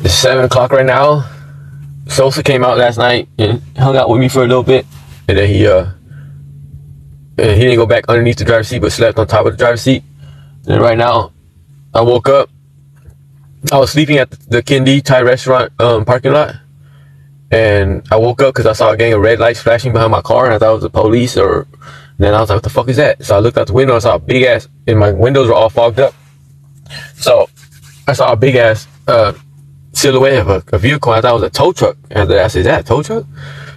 It's 7 o'clock right now. Sosa came out last night and hung out with me for a little bit, and then he didn't go back underneath the driver's seat, but slept on top of the driver's seat. And right now, I woke up. I was sleeping at the Kendi Thai restaurant parking lot, and I woke up because I saw a gang of red lights flashing behind my car, and I thought it was the police. Or then I was like, "What the fuck is that?" So I looked out the window and saw a big ass, and my windows were all fogged up. So I saw a big ass silhouette of a vehicle. I thought it was a tow truck. And I said, "Is that a tow truck?"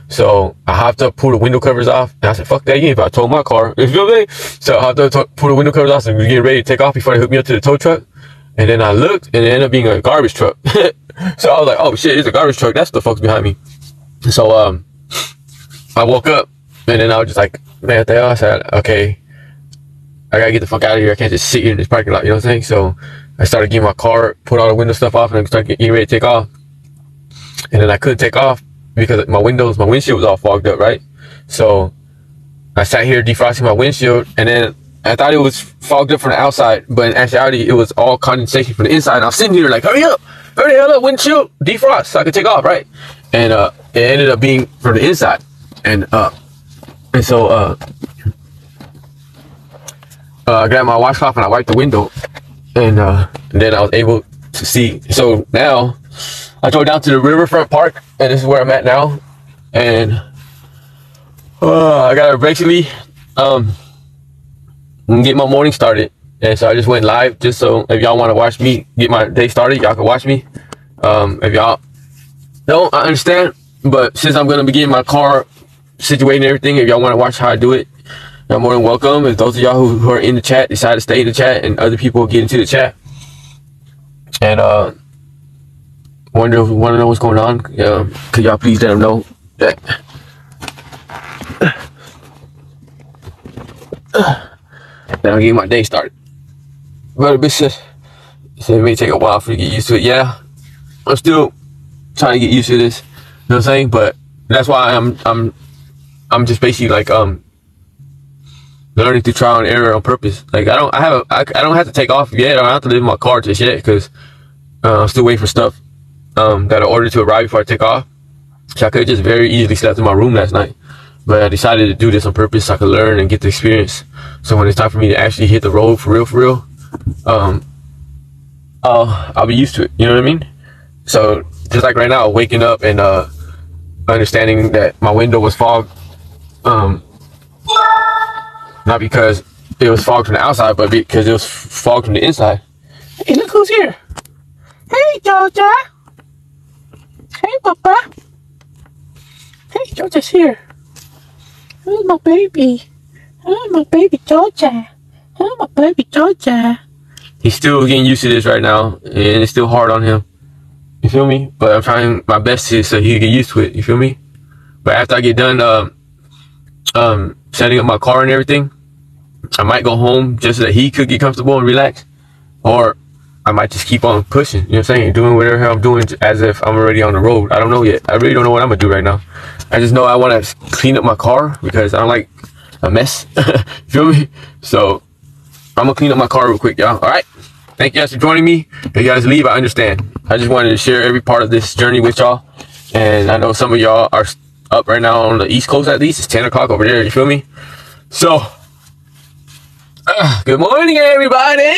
So I hopped up, pulled the window covers off, and I said, "Fuck that, you ain't about to tow my car." You feel me? So I hopped up, pulled the window covers off, and was getting ready to take off before they hooked me up to the tow truck. And then I looked, and it ended up being a garbage truck. So I was like, "Oh shit, it's a garbage truck. That's the fuck's behind me." So I woke up, and then I was just like, "Man, what the hell?" I said, "Okay, I gotta get the fuck out of here. I can't just sit here in this parking lot." You know what I'm saying? So I started getting my car, put all the window stuff off, and I started getting ready to take off. And then I couldn't take off because my windshield was all fogged up, right? So I sat here defrosting my windshield, and then I thought it was fogged up from the outside, but in actuality, it was all condensation from the inside. And I was sitting here like, hurry the hell up, windshield, defrost, so I could take off, right? And it ended up being from the inside. And so I grabbed my washcloth and I wiped the window, and then I was able to see. So now I drove down to the riverfront park, and this is where I'm at now. And I gotta basically get my morning started. And so I just went live just so if y'all want to watch me get my day started, y'all can watch me. If y'all don't, I understand, but since I'm gonna be getting my car situated and everything, if y'all want to watch how I do it, you're more than welcome. If those of y'all who are in the chat decide to stay in the chat, and other people get into the chat and want to know what's going on, could y'all please let them know that then I'll get my day started. But it may take a while for you to get used to it. Yeah, I'm still trying to get used to this. You know what I'm saying? But that's why I'm just basically like learning through trial and error on purpose. Like I don't have to take off yet. I don't have to leave my car just yet because I'm still waiting for stuff that I ordered to arrive before I take off. So I could have just very easily slept in my room last night, but I decided to do this on purpose so I could learn and get the experience. So when it's time for me to actually hit the road for real, I'll be used to it. You know what I mean? So just like right now, waking up and understanding that my window was fogged, not because it was fogged from the outside, but because it was fogged from the inside. Hey, look who's here! Hey, Georgia! Hey, Papa! Hey, Georgia's here. Oh, my baby. Oh, my baby Georgia. Oh, my baby Georgia. He's still getting used to this right now, and it's still hard on him. You feel me? But I'm trying my best to so he can get used to it. You feel me? But after I get done setting up my car and everything, I might go home just so that he could get comfortable and relax, or I might just keep on pushing. You know what I'm saying? Doing whatever I'm doing as if I'm already on the road. I don't know yet. I really don't know what I'm gonna do right now. I just know I want to clean up my car because I don't like a mess. Feel me? So I'm gonna clean up my car real quick, y'all. All right. Thank you guys for joining me. If you guys leave, I understand. I just wanted to share every part of this journey with y'all. And I know some of y'all are up right now on the East Coast at least. It's 10 o'clock over there. You feel me? So, good morning, everybody.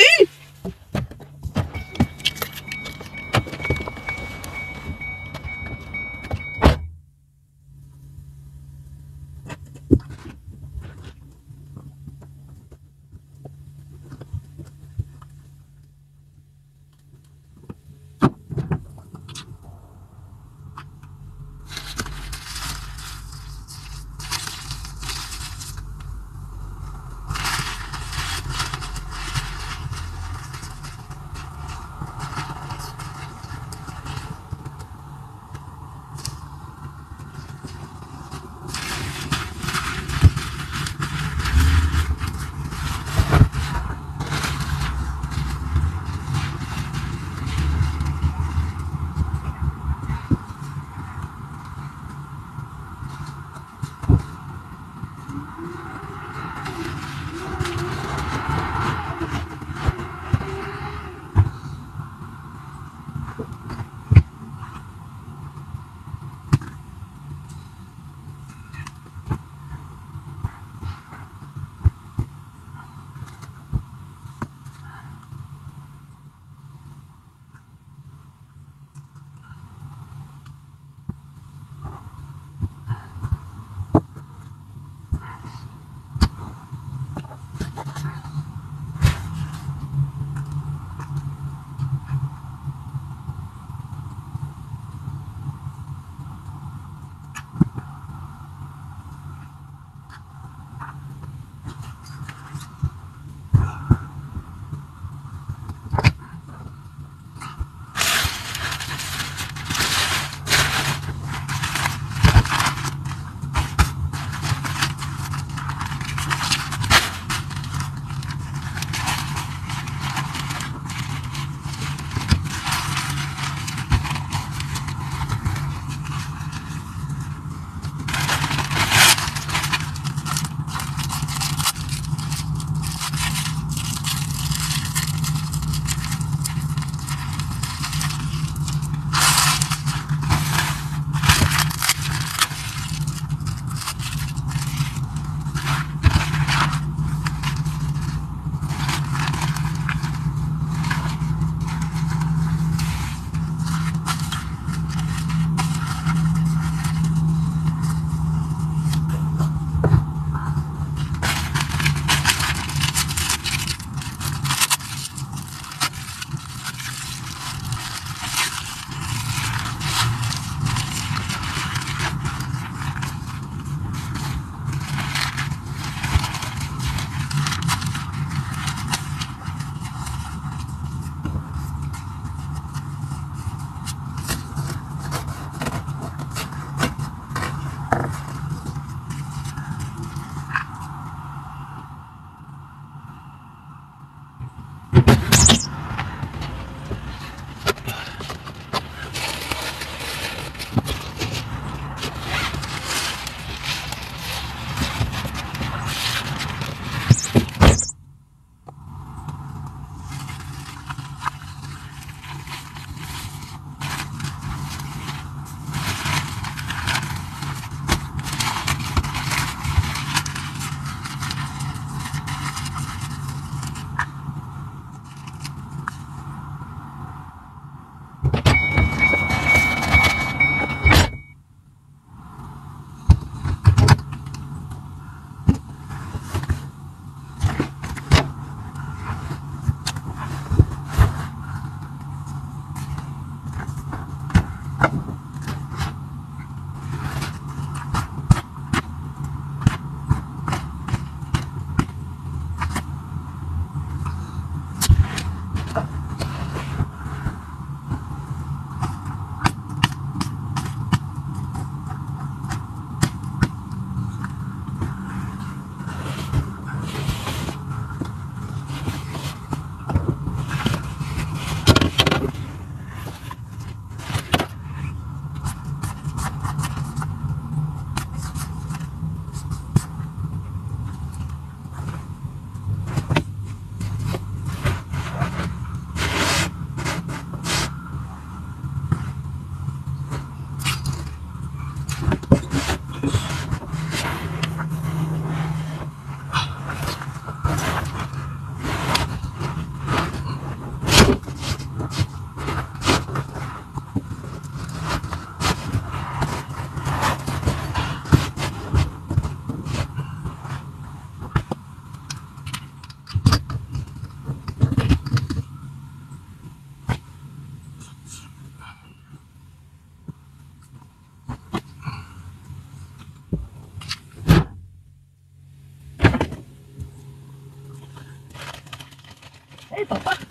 Papa.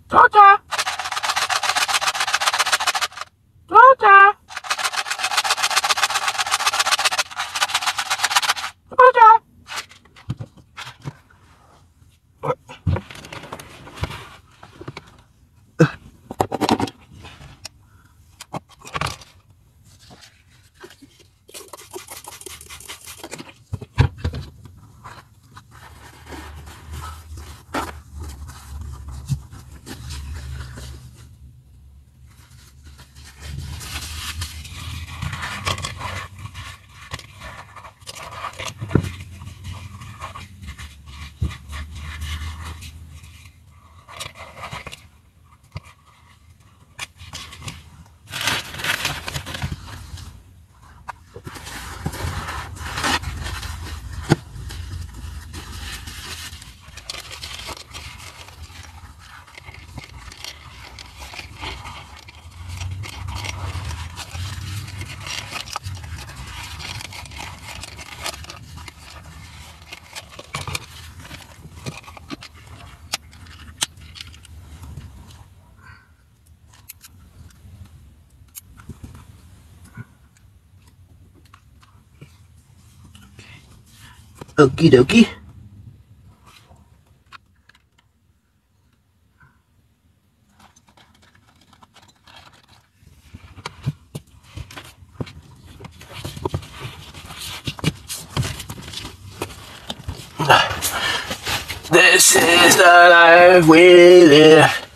Georgia! Georgia! Georgia! Okie dokie. This is the life we live.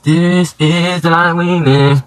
This is the life we live.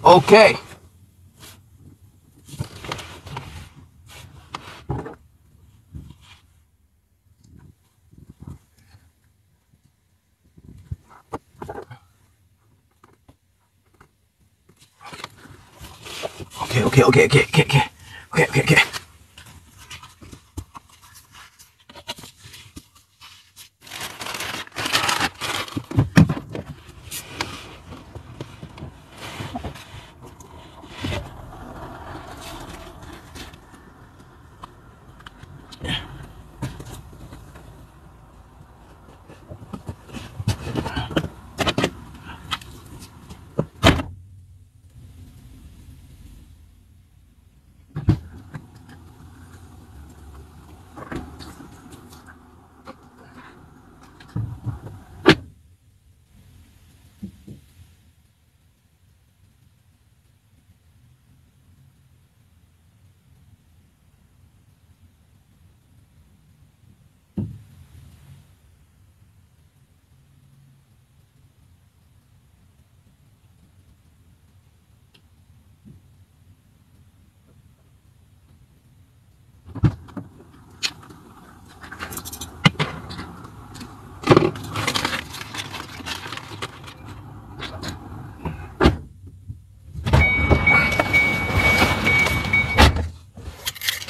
Okay. Okay.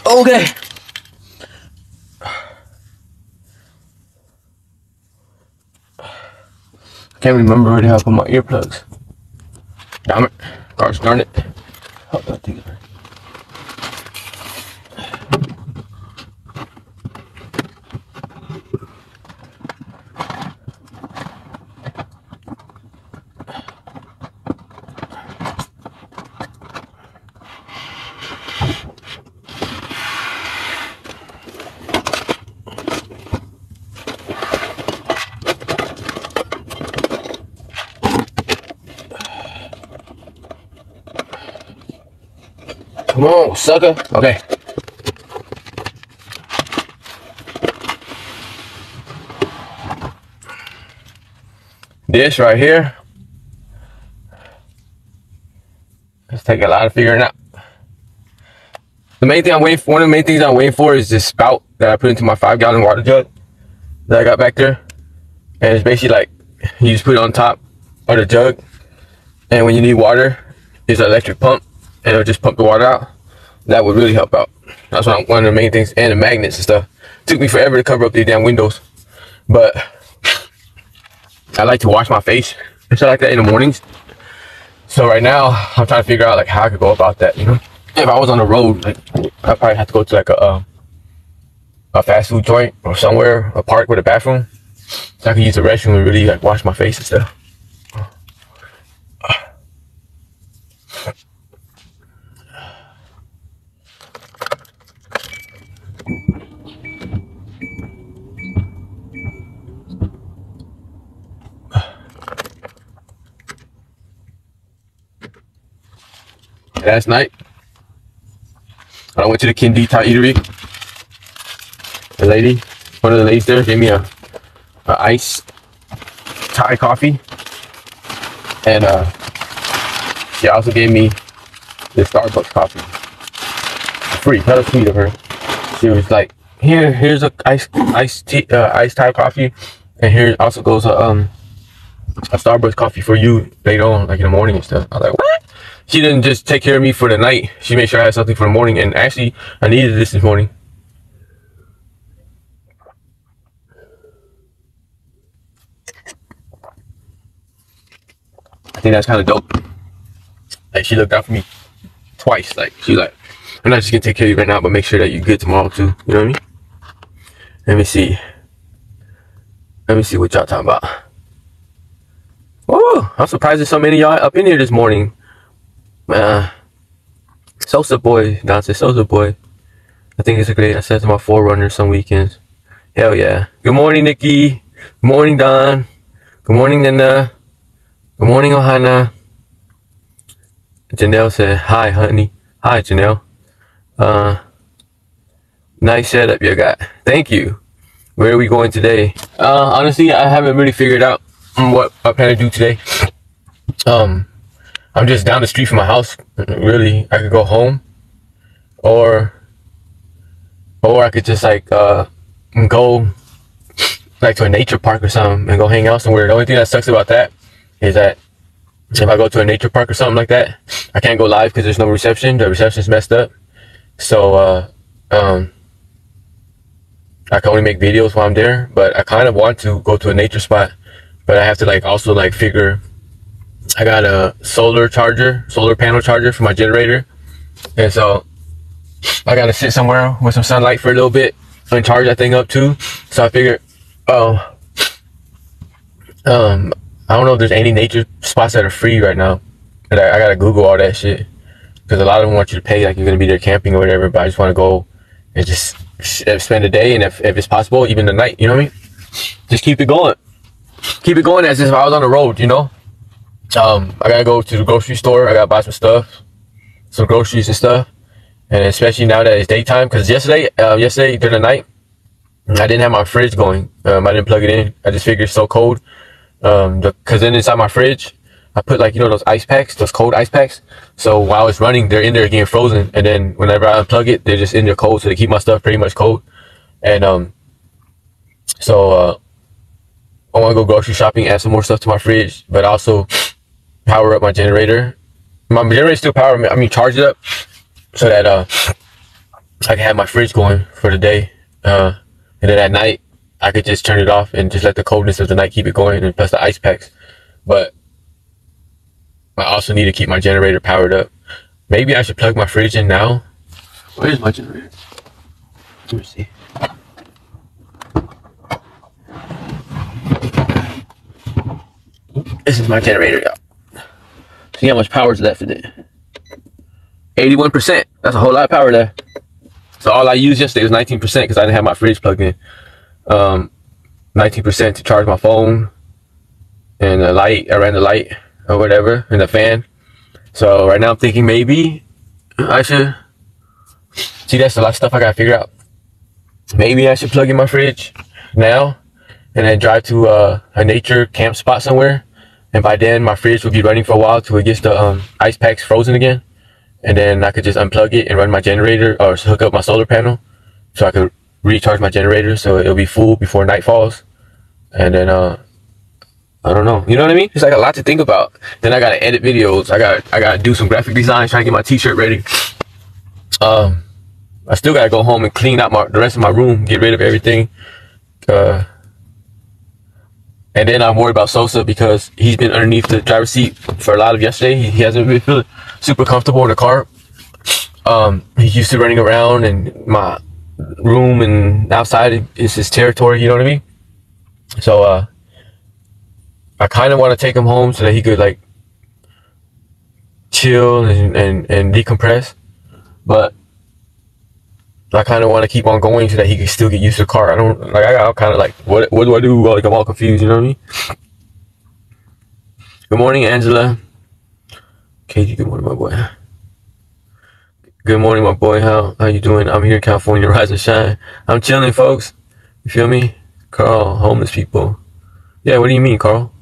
Okay. Can't remember where the hell I put my earplugs. Damn it. Gosh darn it. Hold on, take it. Come on, sucker. Okay. This right here, it's taking a lot of figuring out. The main thing I'm waiting for, one of the main things I'm waiting for is this spout that I put into my 5-gallon water jug that I got back there. And it's basically like, you just put it on top of the jug, and when you need water, it's an electric pump, and it'll just pump the water out. That would really help out. That's one of the main things. And the magnets and stuff. It took me forever to cover up these damn windows, but I like to wash my face and stuff like that in the mornings. So right now I'm trying to figure out like how I could go about that, you know. if I was on the road, like I probably have to go to like a fast food joint or somewhere, a park with a bathroom, so I can use the restroom and really like wash my face and stuff. Last night, I went to the Kindy Thai eatery. The lady, one of the ladies there, gave me a iced Thai coffee, and she also gave me the Starbucks coffee free. That was sweet of her. She was like, here's a iced Thai coffee, and here also goes a Starbucks coffee for you later on, like in the morning and stuff. I was like, what? She didn't just take care of me for the night. She made sure I had something for the morning, and actually, I needed this morning. I think that's kind of dope. Like, she looked out for me twice. Like, she's like, I'm not just gonna take care of you right now, but make sure that you're good tomorrow too. You know what I mean? Let me see. Let me see what y'all talking about. Oh, I'm surprised there's so many of y'all up in here this morning. Sosa boy, Don said Sosa boy. I think it's a great. I said to my forerunner some weekends. Hell yeah. Good morning, Nikki. Good morning, Don. Good morning, Nana. Good morning, Ohana. Janelle said, hi, honey. Hi, Janelle. Nice setup you got. Thank you. Where are we going today? Honestly, I haven't really figured out what I plan to do today. I'm just down the street from my house. Really, I could go home, or I could just like go like to a nature park or something and go hang out somewhere. The only thing that sucks about that is that if I go to a nature park or something like that, I can't go live because there's no reception. The reception's messed up. So I can only make videos while I'm there. But I kind of want to go to a nature spot, but I have to like also like figure. I got a solar panel charger for my generator, and so I gotta sit somewhere with some sunlight for a little bit and charge that thing up too. So I figured, I don't know if there's any nature spots that are free right now. But I gotta Google all that shit, because a lot of them want you to pay like you're gonna be there camping or whatever. But I just want to go and just spend the day, and if it's possible, even the night. You know what I mean? Just keep it going as if I was on the road. You know. I gotta go to the grocery store. I gotta buy some stuff, some groceries and stuff, and especially now that it's daytime. Because yesterday during the night, I didn't have my fridge going. I didn't plug it in. I just figured it's so cold. Because then inside my fridge, I put like, you know, those ice packs, those cold ice packs. So while it's running, they're in there getting frozen, and then whenever I unplug it, they're just in there cold. So they keep my stuff pretty much cold. And I want to go grocery shopping, add some more stuff to my fridge, but also power up my generator. My generator still charge it up so that I can have my fridge going for the day. And then at night, I could just turn it off and just let the coldness of the night keep it going, and plus the ice packs. But I also need to keep my generator powered up. Maybe I should plug my fridge in now. Where's my generator? Let me see. This is my generator, y'all. See how much power is left in it. 81%. That's a whole lot of power there. So all I used yesterday was 19% because I didn't have my fridge plugged in. 19% to charge my phone and the light. I ran the light or whatever and the fan. So right now I'm thinking maybe I should. See, that's a lot of stuff I gotta figure out. Maybe I should plug in my fridge now and then drive to a nature camp spot somewhere. And by then, my fridge will be running for a while till it gets the ice packs frozen again. And then I could just unplug it and run my generator, or hook up my solar panel so I could recharge my generator so it'll be full before night falls. And then, I don't know. You know what I mean? It's like a lot to think about. Then I gotta edit videos. I gotta do some graphic design, trying to get my t-shirt ready. I still gotta go home and clean out the rest of my room, get rid of everything. And then I'm worried about Sosa because he's been underneath the driver's seat for a lot of yesterday. He hasn't really felt super comfortable in the car. He's used to running around, and my room and outside is his territory, you know what I mean? So I kind of want to take him home so that he could like chill and decompress, but I kind of want to keep on going so that he can still get used to the car. I don't like, I'm kind of like, what do I do? Like, I'm all confused, you know what I mean? Good morning, Angela. KG, good morning, my boy. Good morning, my boy. How you doing? I'm here in California, rise and shine. I'm chilling, folks. You feel me? Carl, homeless people. Yeah, what do you mean, Carl?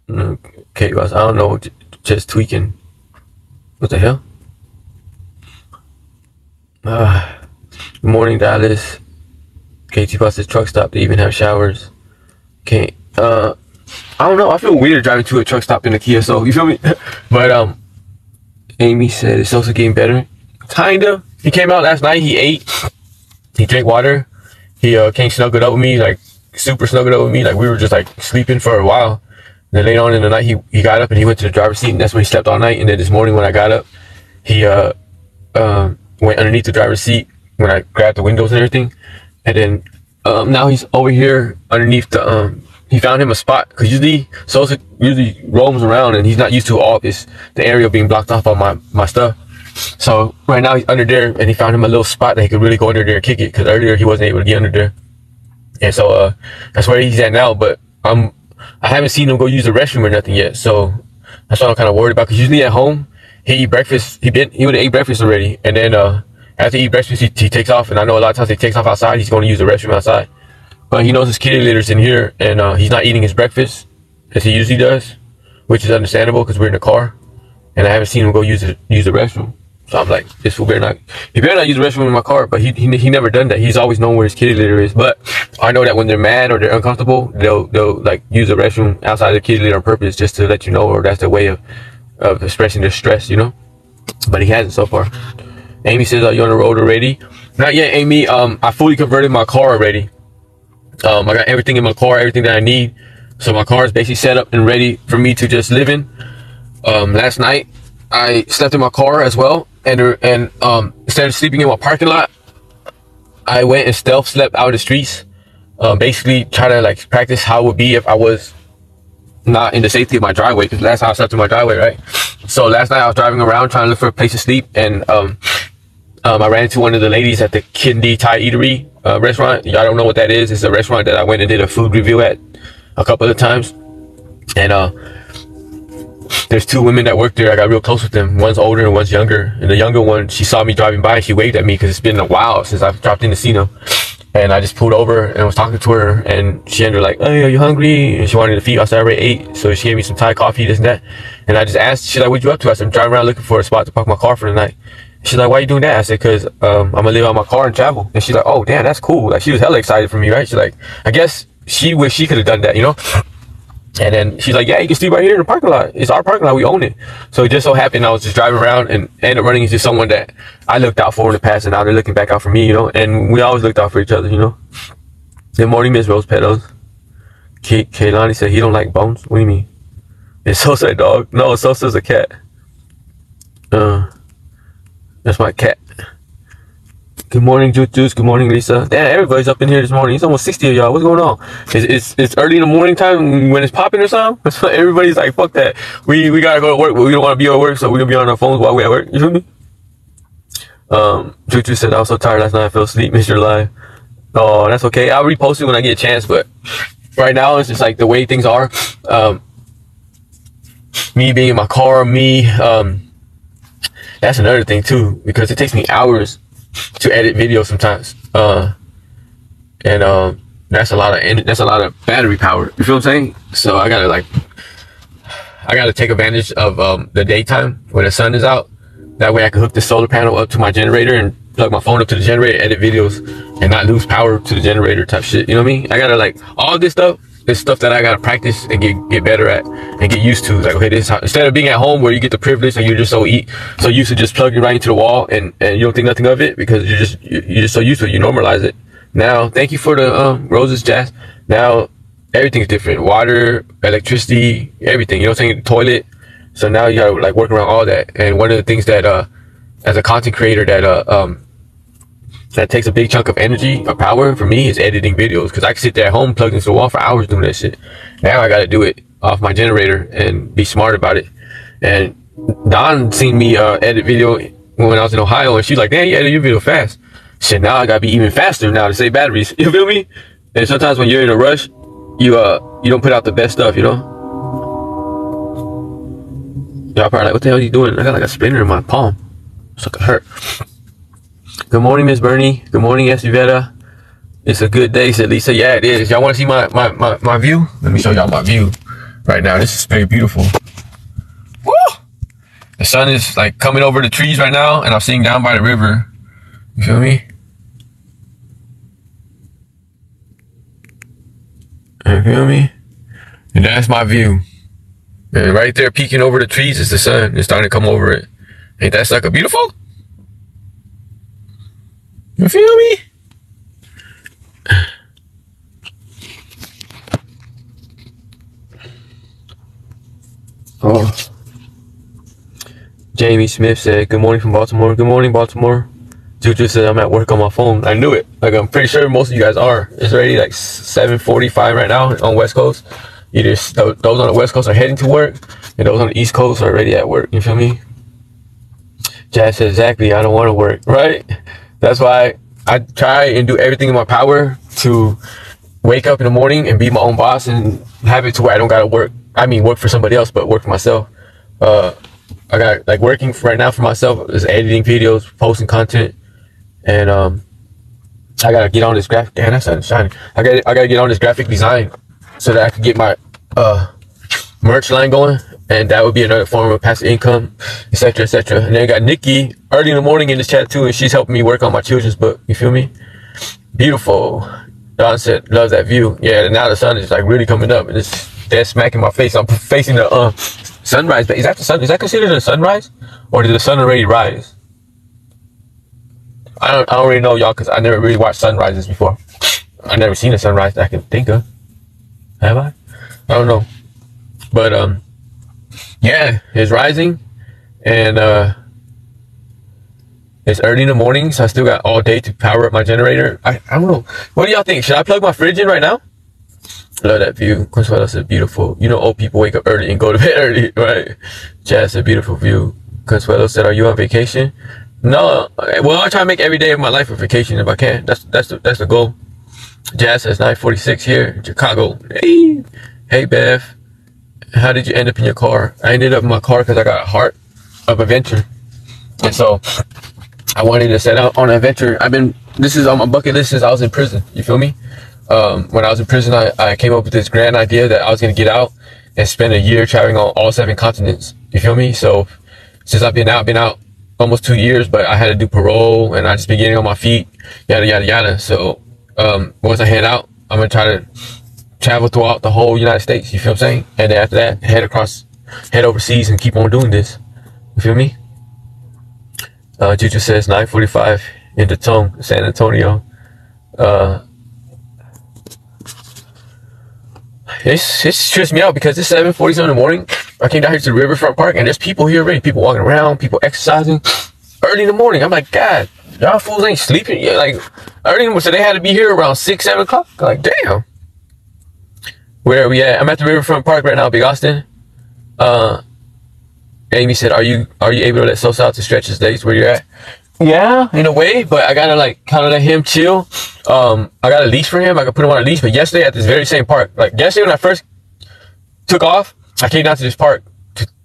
Okay, guys, I don't know. Just tweaking. What the hell? Good morning, Dallas. KT bus is truck stop. They even have showers. Okay. I don't know. I feel weird driving to a truck stop in a Kia Soul. You feel me? But Amy said it's also getting better. Kinda. He came out last night. He ate. He drank water. He came snuggled up with me, like super snuggled up with me. Like we were just like sleeping for a while. And then later on in the night, he got up and he went to the driver's seat, and that's when he slept all night. And then this morning when I got up, he went underneath the driver's seat when I grabbed the windows and everything. And then now he's over here underneath the he found him a spot, because usually Sosa usually roams around and he's not used to all this, the area being blocked off by my stuff. So right now he's under there, and he found him a little spot that he could really go under there and kick it, because earlier he wasn't able to get under there. And so that's where he's at now. But I haven't seen him go use the restroom or nothing yet, so that's what I'm kind of worried about. Because usually at home he eat breakfast. He would have ate breakfast already, and then after he eat breakfast, he takes off. And I know a lot of times he takes off outside. He's going to use the restroom outside, but he knows his kitty litter's in here, and he's not eating his breakfast as he usually does, which is understandable because we're in the car, and I haven't seen him go use the restroom. So I'm like, this fool better not. He better not use the restroom in my car. But he never done that. He's always known where his kitty litter is. But I know that when they're mad or they're uncomfortable, they'll like use the restroom outside the kitty litter on purpose, just to let you know, or that's their way of expressing their stress, you know. But he hasn't so far. Amy says, are you on the road already? Not yet, Amy. I fully converted my car already. I got everything in my car, everything that I need. So my car is basically set up and ready for me to just live in. Last night I slept in my car as well, and instead of sleeping in my parking lot, I went and stealth slept out in the streets. Basically try to like practice how it would be if I was not in the safety of my driveway, because last time I slept in my driveway, right? So last night I was driving around trying to look for a place to sleep, and I ran into one of the ladies at the Kindi Thai Eatery restaurant. Y'all don't know what that is. It's a restaurant that I went and did a food review at a couple of times. And there's two women that work there. I got real close with them. One's older and one's younger. And the younger one, she saw me driving by and she waved at me because it's been a while since I've dropped in to see them. And I just pulled over and was talking to her, and she ended up like, hey, are you hungry? And she wanted to feed. I said, I already ate. So she gave me some Thai coffee, this and that. And I just asked, she's like, what you up to? I said, I'm driving around looking for a spot to park my car for the night. She's like, why are you doing that? I said, because I'm going to live out my car and travel. And she's like, oh, damn, that's cool. Like, she was hella excited for me, right? She's like, I guess she wished she could have done that, you know? And then she's like, yeah, you can sleep right here in the parking lot. It's our parking lot. We own it. So it just so happened I was just driving around and ended up running into someone that I looked out for in the past, and now they're looking back out for me, you know? And we always looked out for each other, you know? Good morning, Miss Rose Petals. Kaylani said he don't like bones. What do you mean? It's Sosa a dog? No, Sosa's a cat. That's my cat. Good morning, Juice. Good morning, Lisa. Damn, everybody's up in here this morning. It's almost 60 of y'all. What's going on? It's early in the morning time when it's popping or something. Everybody's like, fuck that. We gotta go to work, but we don't want to be at work, so we're gonna be on our phones while we're at work. You feel me? Juju said I was so tired last night I fell asleep. Missed your live. Oh, that's okay. I'll repost it when I get a chance, but right now it's just like the way things are. Me being in my car, that's another thing too, because it takes me hours to edit videos sometimes. That's a lot of battery power. You feel what I'm saying? So I gotta take advantage of the daytime when the sun is out. That way I can hook the solar panel up to my generator and plug my phone up to the generator, edit videos, and not lose power to the generator type shit. You know what I mean? I gotta like all this stuff. It's stuff that I gotta practice and get better at and get used to. Like, okay, this is how, instead of being at home where you get the privilege and you're just so used to just plugging right into the wall and you don't think nothing of it because you're just so used to it. You normalize it. Now, thank you for the roses, Jazz. Now everything's different. Water, electricity, everything. You know what I'm saying? The toilet. So now you gotta like work around all that. And one of the things that as a content creator that takes a big chunk of energy or power for me is editing videos, because I can sit there at home plugged into the wall for hours doing that shit. Now I gotta do it off my generator and be smart about it. And Don seen me edit video when I was in Ohio, and she's like, "Damn, you edit your video fast." Shit, now I gotta be even faster now to save batteries. You feel me? And sometimes when you're in a rush, you don't put out the best stuff, you know? Y'all probably like, what the hell are you doing? I got like a splinter in my palm. It's like it hurt. Good morning, Miss Bernie. Good morning, Estiveta. It's a good day, said Lisa. Yeah, it is. Y'all want to see my view? Let me show y'all my view right now. This is very beautiful. Woo! The sun is like coming over the trees right now, and I'm sitting down by the river. You feel me? You feel me? And that's my view. And right there peeking over the trees is the sun. It's starting to come over it. Ain't that sucker beautiful? You feel me? Oh. Jamie Smith said, good morning from Baltimore. Good morning, Baltimore. Juju said, I'm at work on my phone. I knew it. Like, I'm pretty sure most of you guys are. It's already like 7:45 right now on West Coast. Either those on the West Coast are heading to work, and those on the East Coast are already at work. You feel me? Jazz said, exactly. I don't want to work, right? That's why I try and do everything in my power to wake up in the morning and be my own boss and have it to where I don't got to work. I mean, work for somebody else, but work for myself. I got like working right now for myself is editing videos, posting content, and I gotta get on this graphic. Damn, that sun is shining. I gotta get on this graphic design so that I can get my merch line going, and that would be another form of passive income, etc., etc. And then I got Nikki early in the morning in this chat too, and she's helping me work on my children's book. You feel me? Beautiful. Don said, loves that view. Yeah, now the sun is like really coming up, and it's dead smack in my face. I'm facing the sunrise. Is that the sun? Is that considered a sunrise, or did the sun already rise? I don't really know, y'all, because I never really watched sunrises before. I never seen a sunrise that I can think of. Have I? I don't know. But yeah, it's rising, and it's early in the morning, so I still got all day to power up my generator. I don't know. What do y'all think? Should I plug my fridge in right now? Love that view. Consuelo said, beautiful. You know, old people wake up early and go to bed early, right? Jazz said, beautiful view. Consuelo said, are you on vacation? No. Well, I try to make every day of my life a vacation if I can. That's the goal. Jazz says, 9:46 here in Chicago. Hey. Hey, Bev. How did you end up in your car? I ended up in my car because I got a heart of adventure. And so I wanted to set out on an adventure. This is on my bucket list since I was in prison. You feel me? When I was in prison, I came up with this grand idea that I was going to get out and spend a year traveling on all 7 continents. You feel me? So since I've been out almost 2 years, but I had to do parole and I just been getting on my feet, yada, yada, yada. So, once I head out, I'm going to try to travel throughout the whole United States. You feel what I'm saying? And then after that, head overseas and keep on doing this. You feel me? Juju says 9:45 in the Tongue, San Antonio. It's stressed me out because it's 7:47 in the morning. I came down here to the Riverfront Park and there's people here already. People walking around, people exercising early in the morning. I'm like, God, y'all fools ain't sleeping. Yeah, like early in the morning, so they had to be here around 6, 7 o'clock. Like, damn. Where are we at? I'm at the Riverfront Park right now, Big Austin. Amy said, are you able to let Sosa out to stretch his legs where you're at? Yeah, in a way, but I gotta like kind of let him chill. I got a leash for him. I could put him on a leash. But yesterday at this very same park, like yesterday when I first took off, I came down to this park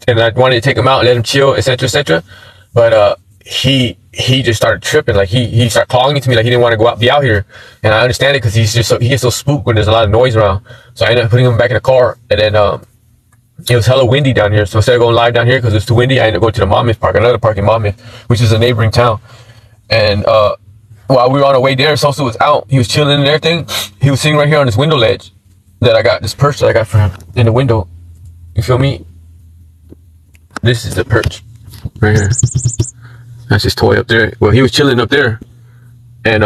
and I wanted to take him out and let him chill, etc., etc. But he just started tripping. Like he started calling to me like he didn't want to go out, be out here. And I understand it because he gets so spooked when there's a lot of noise around. So I ended up putting him back in the car, and then it was hella windy down here. So instead of going live down here because it's too windy, I ended up going to the Monmouth Park, another park in Monmouth, which is a neighboring town. And while we were on our way there, Sosa was out. He was chilling and everything. He was sitting right here on this window ledge that I got, this perch that I got for him in the window. You feel me? This is the perch right here. That's his toy up there. Well, he was chilling up there, and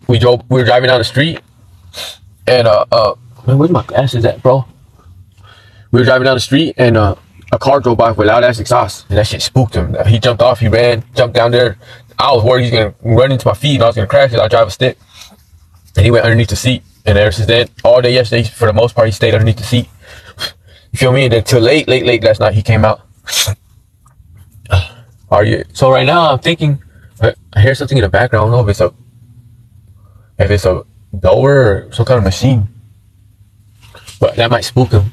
we were driving down the street, and man, where's my glasses at, bro? We were driving down the street, and a car drove by with loud ass exhaust, and that shit spooked him. He jumped off, he ran, jumped down there. I was worried he's gonna run into my feet and I was gonna crash because I drive a stick. And he went underneath the seat. And ever since then, all day yesterday, for the most part, he stayed underneath the seat. You feel me? And then till late last night, he came out. Are you? So right now, I'm thinking, I hear something in the background. I don't know if it's a blower or some kind of machine. But that might spook him.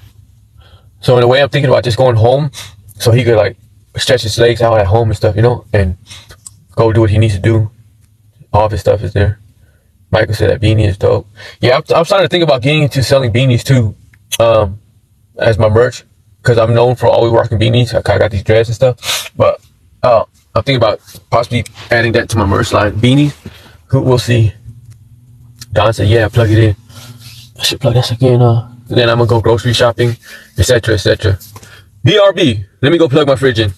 So in a way, I'm thinking about just going home so he could like stretch his legs out at home and stuff, you know, and go do what he needs to do. All of his stuff is there. Michael said that beanie is dope. Yeah, I'm starting to think about getting into selling beanies too, as my merch, because I'm known for always rocking beanies. I got these dreads and stuff, but I'm thinking about possibly adding that to my merch line. Beanies, we'll see. Don said, yeah, plug it in. I should plug this again. Then I'm gonna go grocery shopping, etc., etc. BRB, let me go plug my fridge in.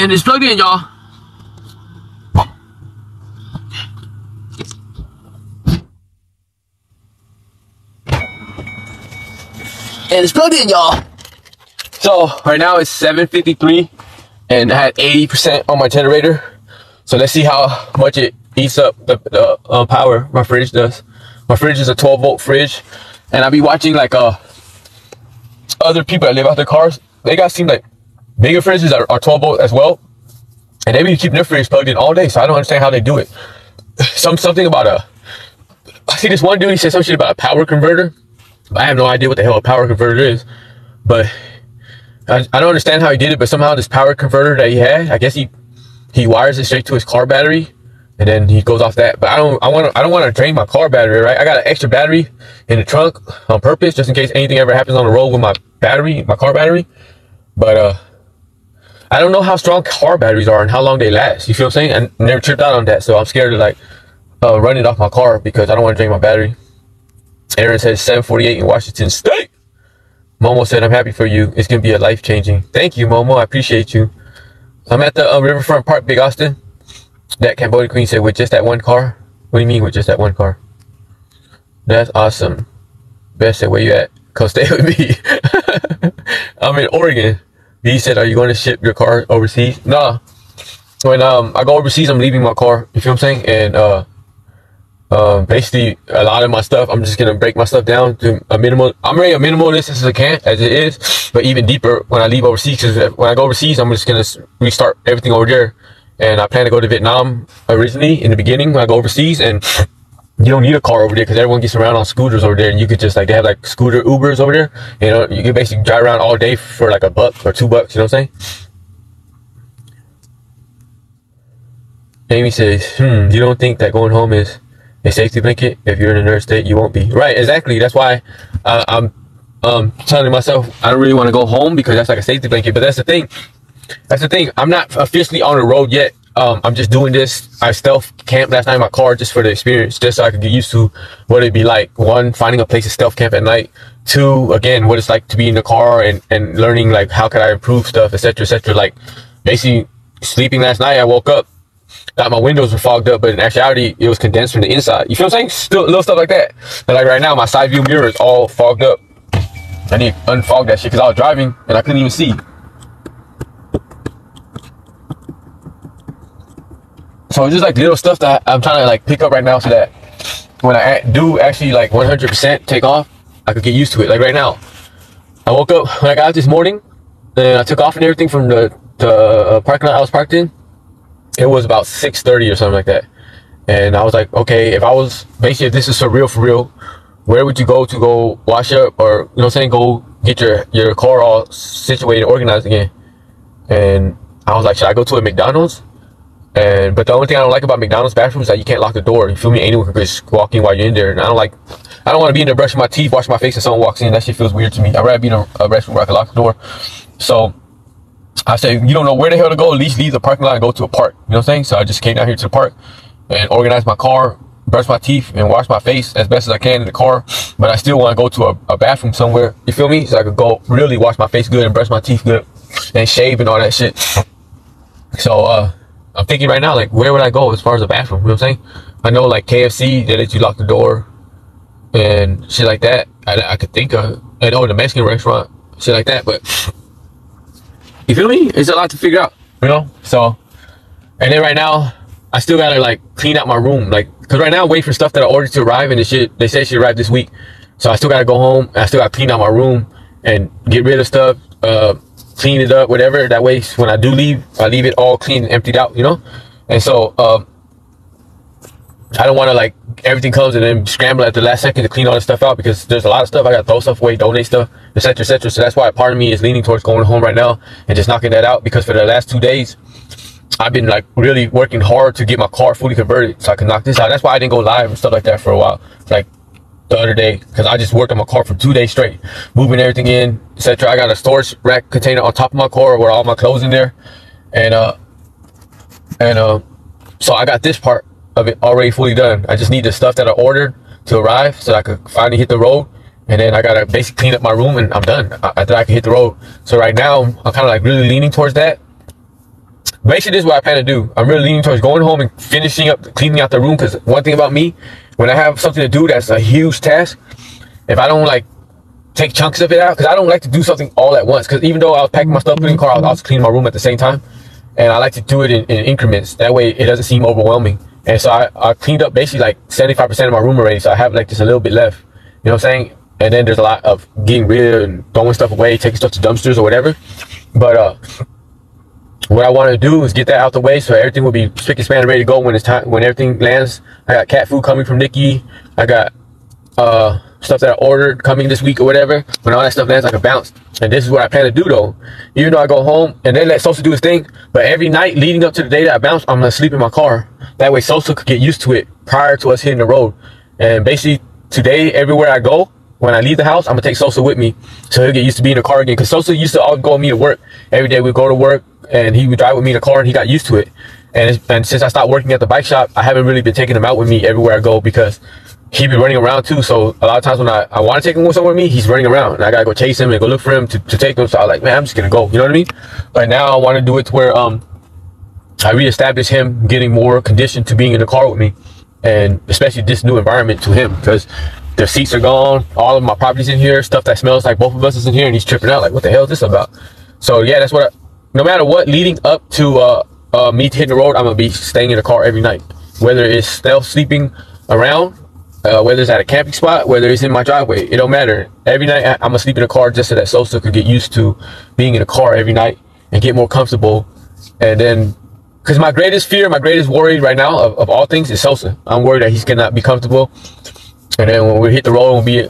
And it's plugged in, y'all. And it's plugged in, y'all. So right now it's 7:53 and I had 80% on my generator. So let's see how much it eats up the power my fridge does. My fridge is a 12-volt fridge, and I be watching like other people that live out their cars. They got seem like bigger fridges are 12 volt as well, and they be keeping their fridge plugged in all day. So I don't understand how they do it. Something about I see this one dude, he said some shit about a power converter. I have no idea what the hell a power converter is, but I don't understand how he did it. But somehow this power converter that he had, I guess he wires it straight to his car battery, and then he goes off that. But I don't want to drain my car battery, right? I got an extra battery in the trunk on purpose, just in case anything ever happens on the road with my battery, my car battery. But I don't know how strong car batteries are and how long they last. You feel what I'm saying? I never tripped out on that, so I'm scared to like run it off my car because I don't want to drain my battery. Aaron says 7:48 in Washington State. Momo said, I'm happy for you. It's going to be a life-changing. Thank you, Momo. I appreciate you. I'm at the Riverfront Park, Big Austin. That Cambodian Queen said, with just that one car? What do you mean with just that one car? That's awesome. Beth said, where you at? Come stay with me. I'm in Oregon. He said, are you going to ship your car overseas? Nah. When I go overseas, I'm leaving my car. You feel what I'm saying? And basically, a lot of my stuff, I'm just going to break my stuff down to a minimal. I'm already a minimalist as I can, as it is, but even deeper when I leave overseas. Because when I go overseas, I'm just going to restart everything over there. And I plan to go to Vietnam originally in the beginning when I go overseas. And you don't need a car over there because everyone gets around on scooters over there. And you could just like, they have like scooter Ubers over there. You know, you can basically drive around all day for like $1 or $2. You know what I'm saying? Amy says, you don't think that going home is a safety blanket? If you're in a nerd state, you won't be. Right, exactly. That's why I'm telling myself I don't really want to go home, because that's like a safety blanket. But that's the thing. That's the thing. I'm not officially on the road yet. I'm just doing this. I stealth camped last night in my car just for the experience, just so I could get used to what it'd be like. One, finding a place to stealth camp at night. Two, again, what it's like to be in the car and learning like how could I improve stuff, etc., etc. Like basically sleeping last night, I woke up, thought my windows were fogged up, but in actuality it was condensed from the inside. You feel what I'm saying? Still little stuff like that. But like right now, my side view mirror is all fogged up. I need to unfog that shit because I was driving and I couldn't even see. So it's just like little stuff that I'm trying to like pick up right now, so that when I do actually like 100% take off, I could get used to it. Like right now, I woke up when I got out this morning and I took off and everything from the parking lot I was parked in. It was about 6:30 or something like that. And I was like, okay, if I was basically, if this is for real, where would you go wash up, or you know what I'm saying, go get your car all situated, organized again? And I was like, should I go to a McDonald's? And but the only thing I don't like about McDonald's bathrooms is that you can't lock the door. You feel me? Anyone can just walk in while you're in there. And I don't want to be in there brushing my teeth, washing my face, and someone walks in. That shit feels weird to me. I'd rather be in a restroom where I can lock the door. So I say, you don't know where the hell to go, at least leave the parking lot and go to a park. You know what I'm saying? So I just came down here to the park and organized my car, brush my teeth, and wash my face as best as I can in the car. But I still want to go to a bathroom somewhere, you feel me? So I could go really wash my face good and brush my teeth good and shave and all that shit. So I'm thinking right now, like, where would I go as far as a bathroom? You know what I'm saying? I know, like, KFC, they let you lock the door and shit like that. I could think of, and the Mexican restaurant, shit like that. But you feel me? It's a lot to figure out, you know? So, and then right now, I still gotta, like, clean out my room. Like, cause right now I'm waiting for stuff that I ordered to arrive, and they said it should arrive this week. So I still gotta go home, and I still gotta clean out my room and get rid of stuff, clean it up, whatever. That way, when I do leave, I leave it all clean and emptied out, you know? And so, I don't want to, like, everything comes and then scramble at the last second to clean all this stuff out, because there's a lot of stuff. I got to throw stuff away, donate stuff, etc., etc. So that's why part of me is leaning towards going home right now and just knocking that out, because for the last 2 days, I've been, like, really working hard to get my car fully converted so I can knock this out. That's why I didn't go live and stuff like that for a while, like the other day, because I just worked on my car for 2 days straight, moving everything in, etc. I got a storage rack container on top of my car with all my clothes in there, and so I got this part of it already fully done. I just need the stuff that I ordered to arrive so I could finally hit the road, and then I gotta basically clean up my room and I'm done. After I can hit the road. So right now I'm kind of like really leaning towards that. Basically, this is what I plan to do. I'm really leaning towards going home and finishing up cleaning out the room, because one thing about me, when I have something to do that's a huge task, if I don't, like, take chunks of it out, because I don't like to do something all at once, because even though I was packing my stuff, putting in the car, I was cleaning my room at the same time, and I like to do it in increments. That way it doesn't seem overwhelming. And so I cleaned up basically like 75% of my room already, so I have like just a little bit left, you know what I'm saying? And then there's a lot of getting rid and throwing stuff away, taking stuff to dumpsters or whatever. But what I want to do is get that out the way so everything will be spick and span ready to go when it's time, when everything lands. I got cat food coming from Nikki. I got stuff that I ordered coming this week or whatever. When all that stuff lands, I can bounce. And this is what I plan to do, though. Even though I go home and then let Sosa do his thing, but every night leading up to the day that I bounce, I'm gonna sleep in my car. That way Sosa could get used to it prior to us hitting the road. And basically today, everywhere I go, when I leave the house, I'm gonna take Sosa with me so he'll get used to being in the car again. Because Sosa used to always go with me to work. Every day we'd go to work and he would drive with me in the car, and he got used to it. And since I stopped working at the bike shop, I haven't really been taking him out with me everywhere I go, because he be running around too. So a lot of times when I want to take him somewhere with me, he's running around and I gotta go chase him and go look for him to take him. So I was like, man, I'm just gonna go, you know what I mean? But now I want to do it to where I reestablish him getting more conditioned to being in the car with me, and especially this new environment to him, because the seats are gone, all of my property's in here, stuff that smells like both of us is in here, and he's tripping out like, what the hell is this about? So yeah, that's what no matter what, leading up to me hitting the road, I'm gonna be staying in the car every night, whether it's stealth sleeping around, whether it's at a camping spot, whether it's in my driveway, it don't matter. Every night I'm gonna sleep in the car just so that Sosa could get used to being in the car every night and get more comfortable. And then, because my greatest fear, my greatest worry right now of all things is Sosa. I'm worried that he's gonna be comfortable, and then when we hit the road and we'll be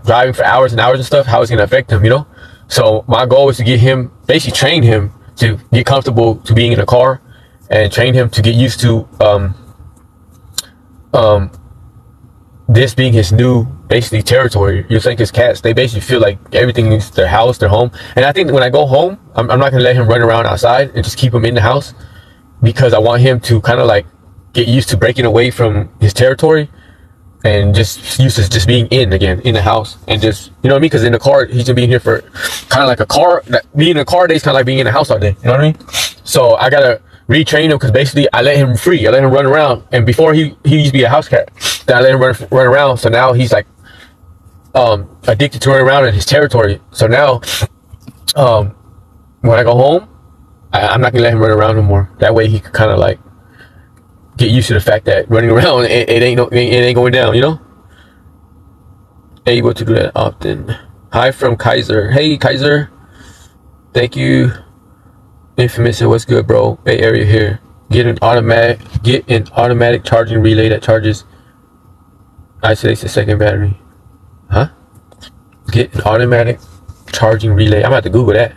driving for hours and hours and stuff, how it's gonna affect him, you know? So my goal is to get him, basically train him to get comfortable to being in a car, and train him to get used to this being his new basically territory. You think his cats, they basically feel like everything is their house, their home. And I think when I go home, I'm not gonna let him run around outside and just keep him in the house, because I want him to kind of like get used to breaking away from his territory and just used to just being in again in the house, and just, you know what I mean? Because in the car, he's gonna be in here for kind of like a car, being in a car day is kind of like being in the house all day, you know what I mean? So I gotta retrain him, because basically I let him free, I let him run around. And before he used to be a house cat, then I let him run around. So now he's like addicted to running around in his territory. So now when I go home, I'm not gonna let him run around no more. That way he could kind of like get used to the fact that running around it ain't going down, you know? Able to do that often. Hi from Kaiser. Hey Kaiser, thank you. Infamous, what's good, bro? Bay Area here. Get an automatic charging relay that charges, isolates the second battery. Huh? Get an automatic charging relay. I'm gonna have to Google that.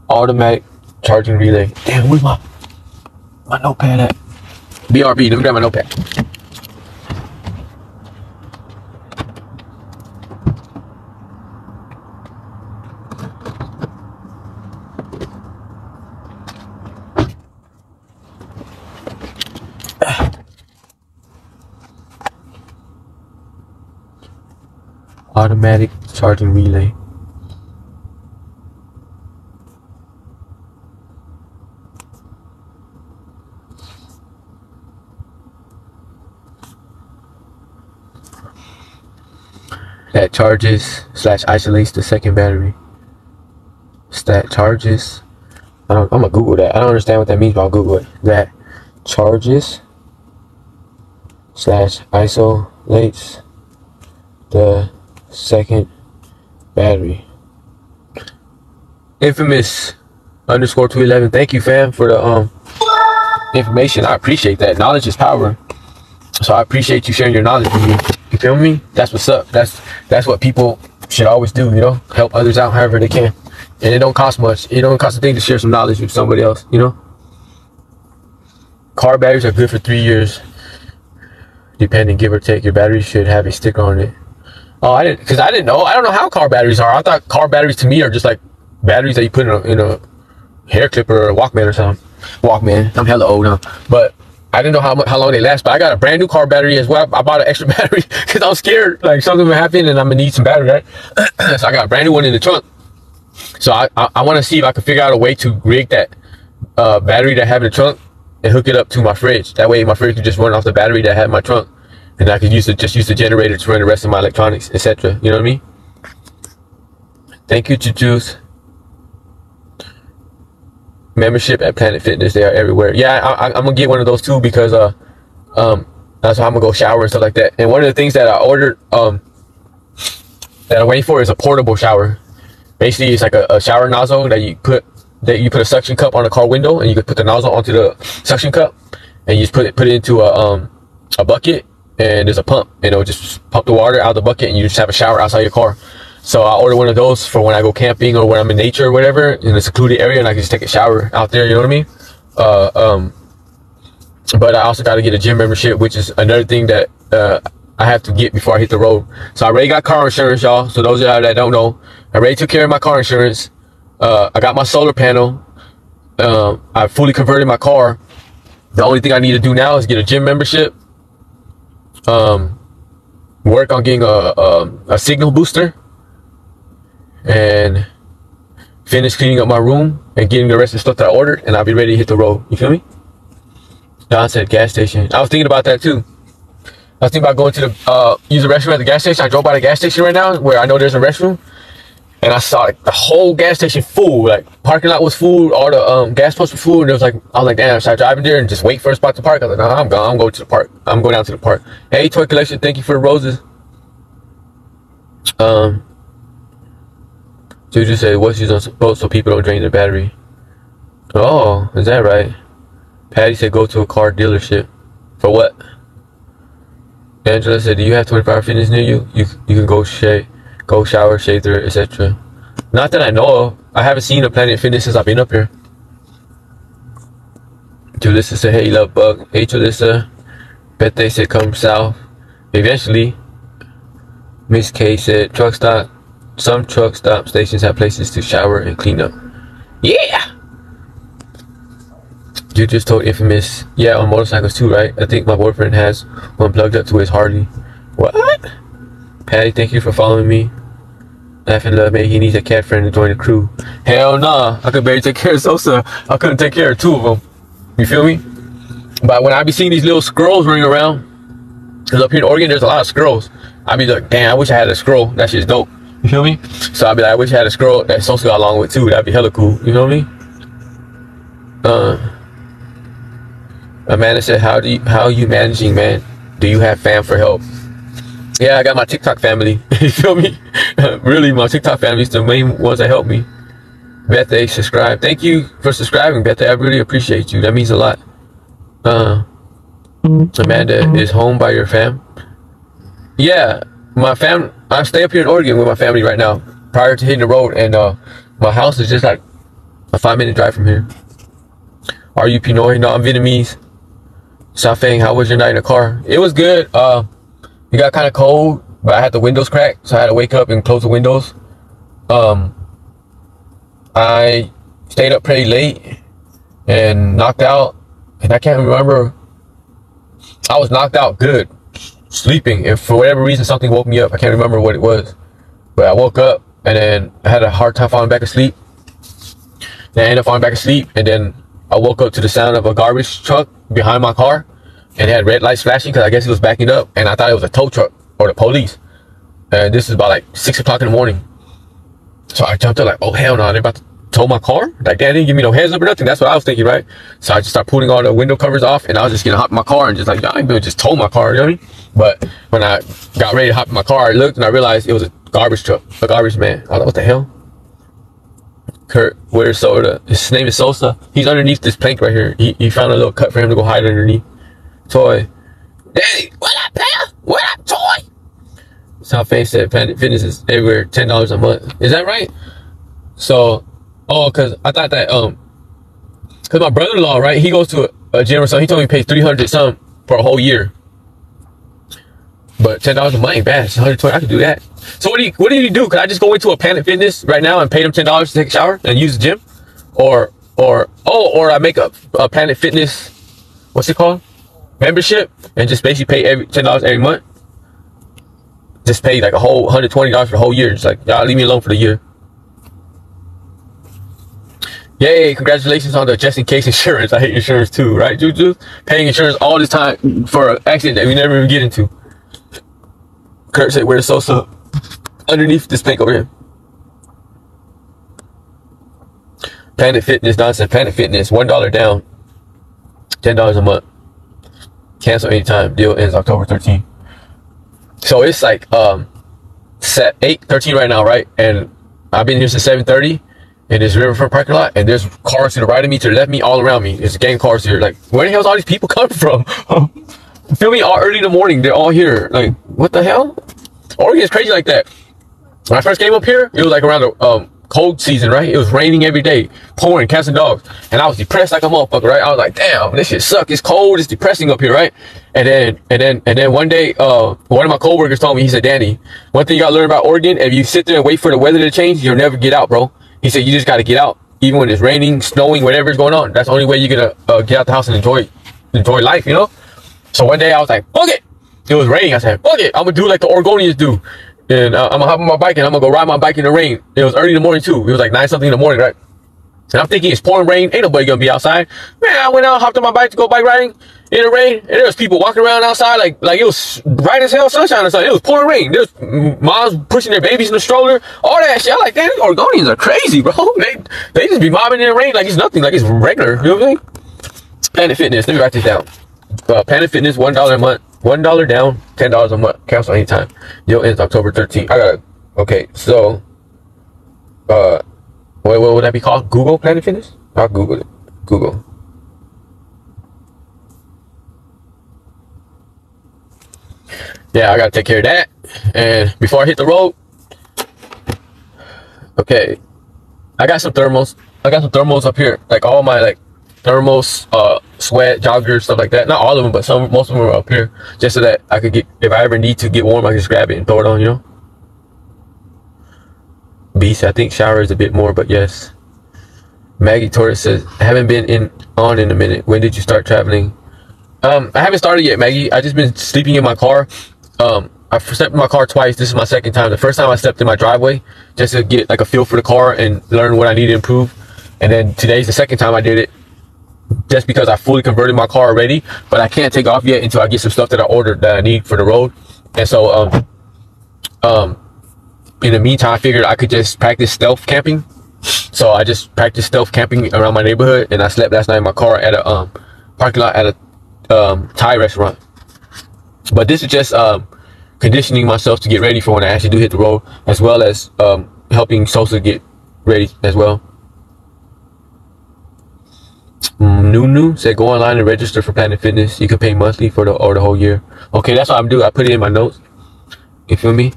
Automatic charging relay. Damn, where's my my notepad at? BRB, let me grab my notepad. Automatic charging relay. That charges / isolates the second battery. Stat charges. I'm gonna Google that. I don't understand what that means, but I'll Google it. That charges / isolates the second battery. Infamous _211. Thank you, fam, for the information. I appreciate that. Knowledge is power. So I appreciate you sharing your knowledge with me. You feel me? That's what's up. That's what people should always do, you know? Help others out however they can. And it don't cost much. It don't cost a thing to share some knowledge with somebody else, you know? Car batteries are good for 3 years. Depending, give or take. Your battery should have a sticker on it. Oh, I didn't know. I don't know how car batteries are. I thought car batteries to me are just like batteries that you put in a hair clipper or a Walkman or something. Walkman. I'm hella old now. But I didn't know how long they last. But I got a brand new car battery as well. I bought an extra battery because I was scared like something would happen and I'm gonna need some battery, right? So I got a brand new one in the trunk. So I want to see if I can figure out a way to rig that battery that I have in the trunk and hook it up to my fridge. That way my fridge can just run off the battery that I have in my trunk. And I could use the generator to run the rest of my electronics, etc. You know what I mean? Thank you, Juice. Membership at Planet Fitness, they are everywhere. Yeah, I'm gonna get one of those too because that's how I'm gonna go shower and stuff like that. And one of the things that I ordered that I'm waiting for is a portable shower. Basically, it's like a shower nozzle that you put a suction cup on the car window, and you could put the nozzle onto the suction cup, and you just put it into a bucket. And there's a pump, and it'll just pump the water out of the bucket, and you just have a shower outside your car. So I ordered one of those for when I go camping or when I'm in nature or whatever in a secluded area, and I can just take a shower out there. You know what I mean? But I also got to get a gym membership, which is another thing that I have to get before I hit the road. So I already got car insurance, y'all. So those of y'all that don't know, I already took care of my car insurance. I got my solar panel. I fully converted my car. The only thing I need to do now is get a gym membership. Work on getting a signal booster and finish cleaning up my room and getting the rest of the stuff that I ordered, and I'll be ready to hit the road. You feel me? Don said gas station. I was thinking about that too. I was thinking about going to the use the restroom at the gas station. I drove by the gas station right now where I know there's a restroom, and I saw like the whole gas station full. Like parking lot was full, all the gas pumps were full, and it was like I was like, damn, should I drive in there and just wait for a spot to park? I was like, no, I'm gone. I'm going to the park. I'm going down to the park. Hey, Toy Collection, thank you for the roses. Juju said, what's used on boats so people don't drain their battery? Oh, is that right? Patty said, go to a car dealership. For what? Angela said, do you have 24-hour fitness near you? You can go shower, shave there, etc. Not that I know of. I haven't seen a Planet Fitness since I've been up here. Julissa said, hey, love bug. Hey, Julissa. Bette said, come south. Eventually. Miss K said, truck stop. Some truck stop stations have places to shower and clean up. Yeah! You just told Infamous, yeah, on motorcycles too, right? I think my boyfriend has one plugged up to his Harley. What? Patty, thank you for following me. Laugh and love, maybe he needs a cat friend to join the crew. Hell nah, I could barely take care of Sosa. I couldn't take care of two of them. You feel me? But when I be seeing these little squirrels running around, because up here in Oregon, there's a lot of squirrels. I be like, damn, I wish I had a squirrel. That shit's dope. You feel me? So I'd be like, I wish I had a squirrel that Sosa got along with too. That'd be hella cool. You know what I mean? Amanda said, how are you managing, man? Do you have fam for help? Yeah, I got my TikTok family. You feel me? Really, my TikTok family is the main ones that help me. Bethe, subscribe. Thank you for subscribing, Bethe. I really appreciate you. That means a lot. Amanda, is home by your fam? Yeah, my fam. I stay up here in Oregon with my family right now. Prior to hitting the road, and my house is just like a 5-minute drive from here. Are you Pinoy? No, I'm Vietnamese. Safeng, how was your night in the car? It was good. It got kind of cold, but I had the windows cracked, so I had to wake up and close the windows. I stayed up pretty late and knocked out, and I can't remember. I was knocked out good, sleeping, and for whatever reason something woke me up. I can't remember what it was, but I woke up and then I had a hard time falling back asleep. Then I ended up falling back asleep, and then I woke up to the sound of a garbage truck behind my car, and it had red lights flashing because I guess it was backing up, and I thought it was a tow truck or the police. And this is about like 6 o'clock in the morning. So I jumped up like, oh hell no, they're about to tow my car? Like, they didn't give me no heads up or nothing. That's what I was thinking, right? So I just started pulling all the window covers off, and I was just gonna hop in my car and just like, I ain't gonna just tow my car, you know what I mean? But when I got ready to hop in my car, I looked and I realized it was a garbage truck, a garbage man. I thought, what the hell? Kurt, where's Soda? His name is Sosa. He's underneath this plank right here. He found a little cut for him to go hide underneath. Toy. Daddy, what up, pal? What up, Toy? South Face said Planet Fitness is everywhere, $10 a month. Is that right? So, oh, cause I thought that cause my brother-in-law, right? He goes to a gym or something. He told me he pays 300 something for a whole year. But $10 a month ain't bad. It's 120. I could do that. So what do you do? Could I just go into a Planet Fitness right now and pay them $10 to take a shower and use the gym, or I make a Planet Fitness, what's it called, membership, and just basically pay $10 every month. Just pay like a whole $120 for the whole year. Just like, y'all leave me alone for the year. Yay! Congratulations on the just in case insurance. I hate insurance too, right, Juju? Paying insurance all this time for an accident that we never even get into. Kurt said, where's Sosa? Underneath this plank over here. Planet Fitness, Don said Planet Fitness, $1 down, $10 a month. Cancel anytime. Deal ends October 13th. So it's like set 8:13 right now, right? And I've been here since 7:30 in this riverfront parking lot, and there's cars to the right of me, to the left of me, all around me. There's gang cars here. Like, where the hell's all these people coming from? Feel me? All early in the morning, they're all here. Like, what the hell? Oregon is crazy like that. When I first came up here, it was like around the cold season, right? It was raining every day, pouring, cats and dogs, and I was depressed like a motherfucker, right? I was like, damn, this shit suck. It's cold. It's depressing up here, right? And then one day, one of my coworkers told me, he said, Danny, one thing you gotta learn about Oregon, if you sit there and wait for the weather to change, you'll never get out, bro. He said, you just gotta get out, even when it's raining, snowing, whatever's going on. That's the only way you're gonna get out the house and enjoy life, you know? So one day I was like, fuck it. It was raining. I said, fuck it. I'm gonna do like the Oregonians do. And I'm gonna hop on my bike and I'm gonna go ride my bike in the rain. It was early in the morning too. It was like 9 something in the morning, right? And I'm thinking it's pouring rain. Ain't nobody gonna be outside. Man, I went out, hopped on my bike to go bike riding in the rain. And there was people walking around outside like it was bright as hell sunshine or something. It was pouring rain. There's moms pushing their babies in the stroller. All that shit. I'm like, damn, these Oregonians are crazy, bro. They just be mobbing in the rain like it's nothing. Like it's regular. You know what I'm saying? Planet Fitness. Let me write this down. Planet Fitness, $1 a month. $1 down, $10 a month. Cancel anytime. Deal ends October 13th. I gotta. Okay, so what would that be called? Google Planet Fitness? I'll Google it. Google. Yeah, I gotta take care of that. And before I hit the road, okay, I got some thermals. I got some thermals up here. Like all my like thermals, sweat, joggers, stuff like that. Not all of them, but most of them are up here, just so that I could get, if I ever need to get warm, I can just grab it and throw it on, you know. Beast, I think shower is a bit more, but yes. Maggie Torres says, I haven't been on in a minute. When did you start traveling? I haven't started yet, Maggie. I just been sleeping in my car. I've slept in my car twice. This is my second time. The first time I slept in my driveway just to get like a feel for the car and learn what I need to improve. And then today's the second time I did it, just because I fully converted my car already, but I can't take off yet until I get some stuff that I ordered that I need for the road. And so in the meantime, I figured I could just practice stealth camping. So I just practiced stealth camping around my neighborhood, and I slept last night in my car at a parking lot at a Thai restaurant. But this is just conditioning myself to get ready for when I actually do hit the road, as well as helping Sosa get ready as well. Nunu said, go online and register for Planet Fitness. You can pay monthly for the whole year. Okay, that's what I'm doing. I put it in my notes. You feel me?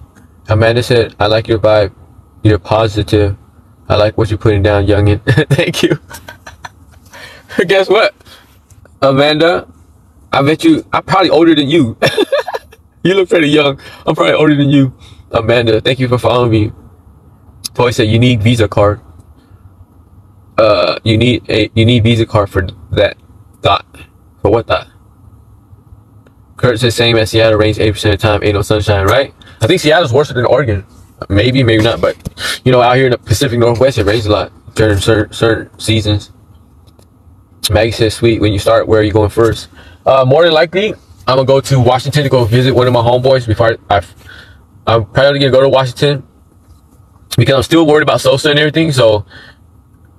Amanda said, I like your vibe. You're positive. I like what you're putting down, youngin. Thank you. Guess what, Amanda? I bet I'm probably older than you. You look pretty young. I'm probably older than you. Amanda, thank you for following me. Toy said you need Visa card. You need Visa card for that. Dot. For what dot? Kurt says same as Seattle, rains 80% of the time, ain't no sunshine, right? I think Seattle's worse than Oregon. Maybe, maybe not, but you know, out here in the Pacific Northwest, it rains a lot during certain seasons. Maggie says, sweet, when you start, where are you going first? More than likely, I'm gonna go to Washington to go visit one of my homeboys before I'm probably gonna go to Washington because I'm still worried about Sosa and everything. So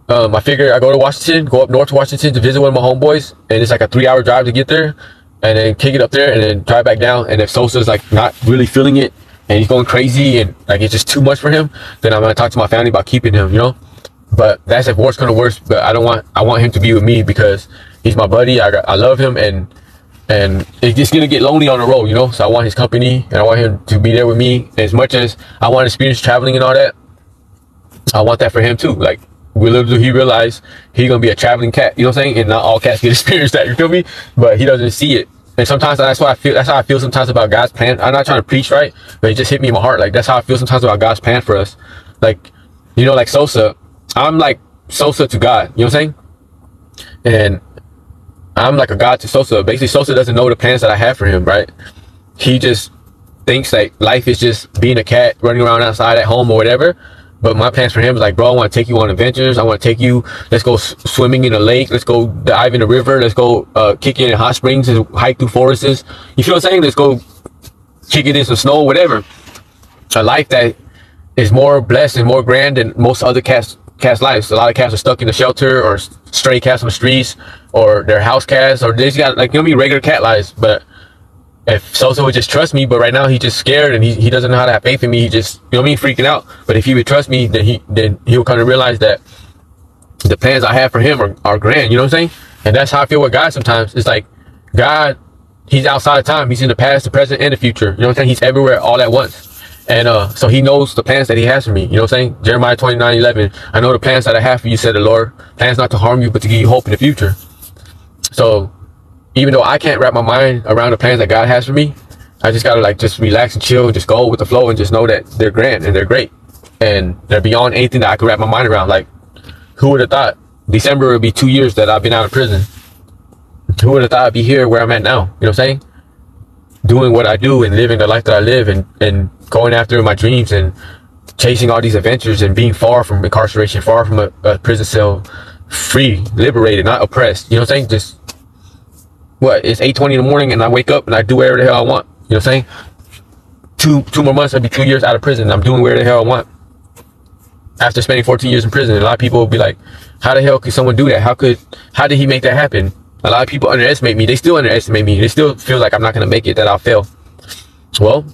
I figure I go to Washington, go up north to Washington to visit one of my homeboys, and it's like a 3-hour drive to get there, and then kick it up there and then drive back down. And if Sosa's like not really feeling it and he's going crazy and like it's just too much for him, then I'm gonna talk to my family about keeping him, you know. But that's if worst kind of worst. But I want him to be with me because he's my buddy. I love him, and it's just gonna get lonely on the road, you know. So I want his company, and I want him to be there with me. And as much as I want to experience traveling and all that, I want that for him too. Like, little do he realize he's gonna be a traveling cat, you know what I'm saying? And not all cats get experience that, you feel me? But he doesn't see it. And sometimes that's how I feel sometimes about God's plan. I'm not trying to preach, right? But it just hit me in my heart. Like, that's how I feel sometimes about God's plan for us. Like, you know, like Sosa, I'm like Sosa to God, you know what I'm saying? And I'm like a God to Sosa. Basically, Sosa doesn't know the plans that I have for him, right? He just thinks like life is just being a cat running around outside at home or whatever. But my plans for him is like, bro, I want to take you on adventures. I want to take you, let's go swimming in a lake. Let's go dive in the river. Let's go kick it in hot springs and hike through forests. You feel what I'm saying? Let's go kick it in some snow, whatever. A life that is more blessed and more grand than most other cats' lives. A lot of cats are stuck in the shelter or stray cats on the streets or they're house cats or they just got, like, you know what I mean, regular cat lives. But if Sosa would just trust me, but right now he's just scared and he doesn't know how to have faith in me. He just, you know what I mean, freaking out. But if he would trust me, then he'll kind of realize that the plans I have for him are grand, you know what I'm saying? And that's how I feel with God sometimes. It's like God, he's outside of time. He's in the past, the present, and the future. You know what I'm saying? He's everywhere all at once. And so he knows the plans that he has for me. You know what I'm saying? Jeremiah 29:11. I know the plans that I have for you, said the Lord. Plans not to harm you, but to give you hope in the future. So even though I can't wrap my mind around the plans that God has for me, I just gotta like just relax and chill and just go with the flow and just know that they're grand and they're great. And they're beyond anything that I could wrap my mind around. Like, who would have thought December would be 2 years that I've been out of prison? Who would have thought I'd be here where I'm at now? You know what I'm saying? Doing what I do and living the life that I live and going after my dreams and chasing all these adventures and being far from incarceration, far from a prison cell, free, liberated, not oppressed. You know what I'm saying? Just, what, it's 8:20 in the morning and I wake up and I do whatever the hell I want. You know what I'm saying? Two more months, I'll be 2 years out of prison and I'm doing whatever the hell I want. After spending 14 years in prison, and a lot of people will be like, how the hell could someone do that? How did he make that happen? A lot of people underestimate me. They still underestimate me. They still feel like I'm not going to make it, that I'll fail. Well,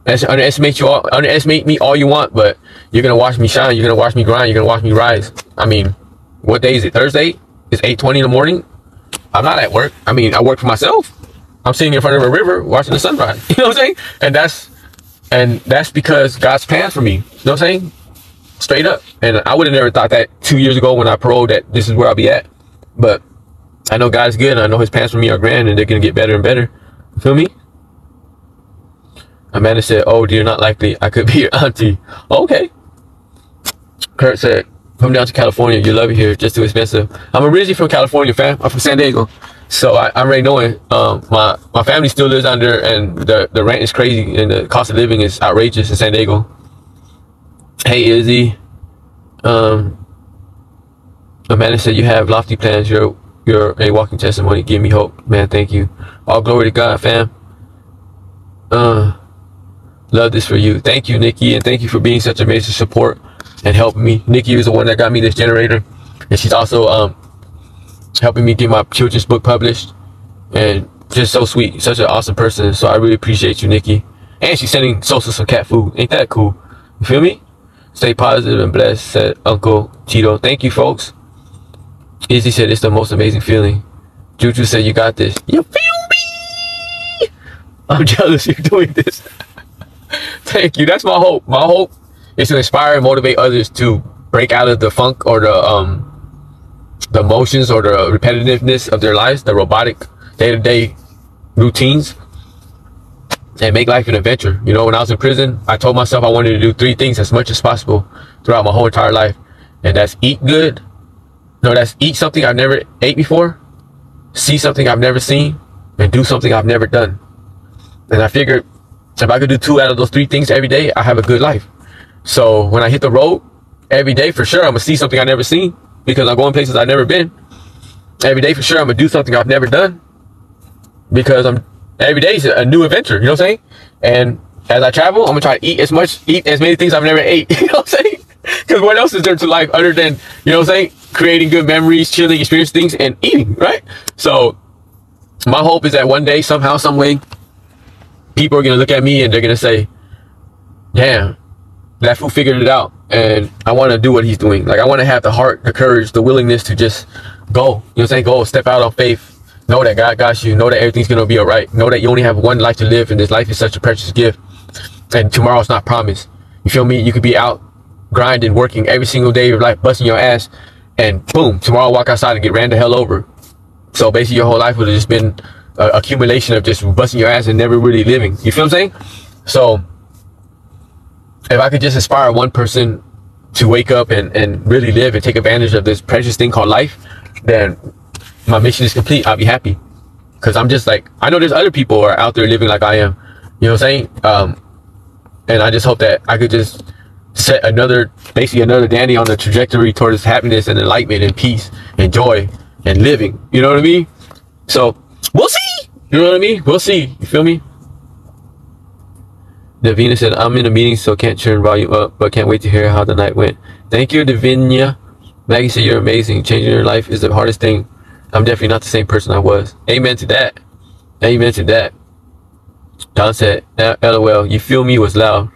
underestimate me all you want, but you're going to watch me shine. You're going to watch me grind. You're going to watch me rise. I mean, what day is it? Thursday? It's 8:20 in the morning. I'm not at work. I mean, I work for myself. I'm sitting in front of a river watching the sunrise. You know what I'm saying? And that's because God's plans for me. You know what I'm saying? Straight up. And I would have never thought that 2 years ago when I paroled that this is where I'll be at. But I know God's good, and I know his plans for me are grand, and they're going to get better and better. You feel me? Amanda said, oh, dear, not likely. I could be your auntie. Okay. Kurt said, come down to California. You love it here. Just too expensive. I'm originally from California, fam. I'm from San Diego. So I'm already knowing. My family still lives down there, and the rent is crazy, and the cost of living is outrageous in San Diego. Hey, Izzy. Amanda said, you have lofty plans. You're a walking testimony. Give me hope, man. Thank you. All glory to God, fam. Love this for you. Thank you, Nikki, and thank you for being such a major support and helping me. Nikki is the one that got me this generator, and she's also helping me get my children's book published, and just so sweet, such an awesome person. So I really appreciate you, Nikki. And she's sending Sosa some cat food. Ain't that cool? You feel me? Stay positive and blessed, said Uncle Cheeto. Thank you, folks. Izzy said it's the most amazing feeling. Juju said you got this. You feel me? I'm jealous you're doing this. Thank you. That's my hope. My hope is to inspire and motivate others to break out of the funk or the motions or the repetitiveness of their lives, the robotic day-to-day routines, and make life an adventure. You know, when I was in prison, I told myself I wanted to do 3 things as much as possible throughout my whole entire life. And that's eat good. No, that's eat something I've never ate before, see something I've never seen, and do something I've never done. And I figured if I could do 2 out of those 3 things every day, I have a good life. So when I hit the road every day, for sure, I'm gonna see something I've never seen because I'm going places I've never been. Every day, for sure, I'm gonna do something I've never done because every day is a new adventure. You know what I'm saying? And as I travel, I'm gonna try to eat as many things I've never ate. You know what I'm saying? Because what else is there to life other than, you know what I'm saying, creating good memories, chilling, experiencing things, and eating, right? So my hope is that one day, somehow, some way, people are gonna look at me and they're gonna say, damn, that fool figured it out, and I want to do what he's doing. Like, I want to have the heart, the courage, the willingness to just go. You know what I'm saying? Go, step out on faith. Know that God got you. Know that everything's gonna be all right. Know that you only have one life to live, and this life is such a precious gift, and tomorrow's not promised. You feel me? You could be out grinding, working every single day of your life, busting your ass, and boom, tomorrow walk outside and get ran the hell over. So basically your whole life would have just been an accumulation of just busting your ass and never really living. You feel what I'm saying? So if I could just inspire one person to wake up and really live and take advantage of this precious thing called life, then my mission is complete. I'll be happy. Because I'm just like, I know there's other people who are out there living like I am. You know what I'm saying? And I just hope that I could just set basically another Danny on the trajectory towards happiness and enlightenment and peace and joy and living. You know what I mean? So we'll see. You know what I mean? We'll see. You feel me? Davina said, I'm in a meeting, so can't turn volume up, but can't wait to hear how the night went. Thank you, Davinia. Maggie said, you're amazing. Changing your life is the hardest thing. I'm definitely not the same person I was. Amen to that. Amen to that. Don said, LOL, you feel me was loud.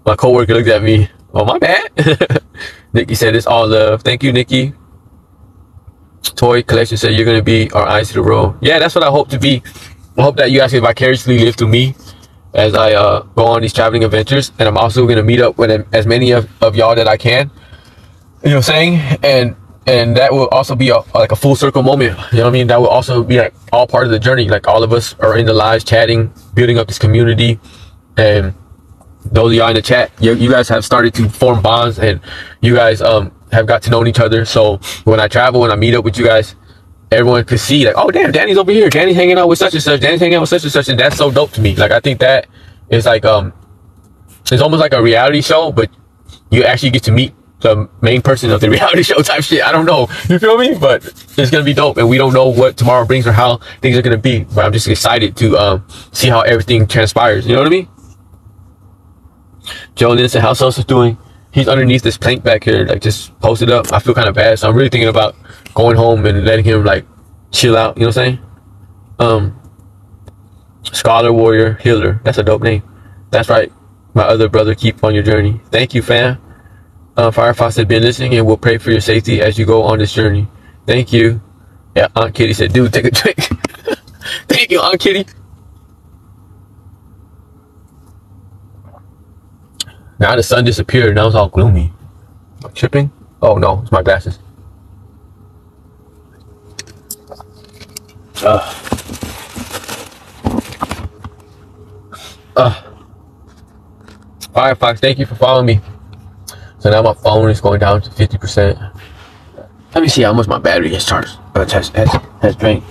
My coworker looked at me. Oh, my bad. Nikki said, it's all love. Thank you, Nikki. Toy Collection said, you're going to be our eyes to the road. Yeah, that's what I hope to be. I hope that you guys can vicariously live through me as I go on these traveling adventures. And I'm also going to meet up with as many of y'all that I can. You know what I'm saying? And that will also be like a full circle moment. You know what I mean? That will also be like all part of the journey. Like all of us are in the lives chatting, building up this community. And those of y'all in the chat, you guys have started to form bonds, and you guys have got to know each other. So when I travel and I meet up with you guys, everyone could see like, oh damn, Danny's over here. Danny's hanging out with such and such. Danny's hanging out with such and such. And that's so dope to me. Like, I think that is like it's almost like a reality show, but you actually get to meet the main person of the reality show type shit. I don't know. You feel me? But it's going to be dope. And we don't know what tomorrow brings or how things are going to be. But I'm just excited to see how everything transpires. You know what I mean? Joe Lynn said, how's Sosa doing? He's underneath this plank back here, like just posted up. I feel kind of bad. So I'm really thinking about going home and letting him like chill out. You know what I'm saying? Scholar, Warrior, Healer. That's a dope name. That's right. My other brother, keep on your journey. Thank you, fam. Firefox said, been listening and we'll pray for your safety as you go on this journey. Thank you. Yeah, Aunt Kitty said, dude, take a drink. Thank you, Aunt Kitty. Now the sun disappeared. Now it's all gloomy. Am I tripping? Oh no, it's my glasses. Firefox, thank you for following me. So now my phone is going down to 50%. Let me see how much my battery has charged. Has drained.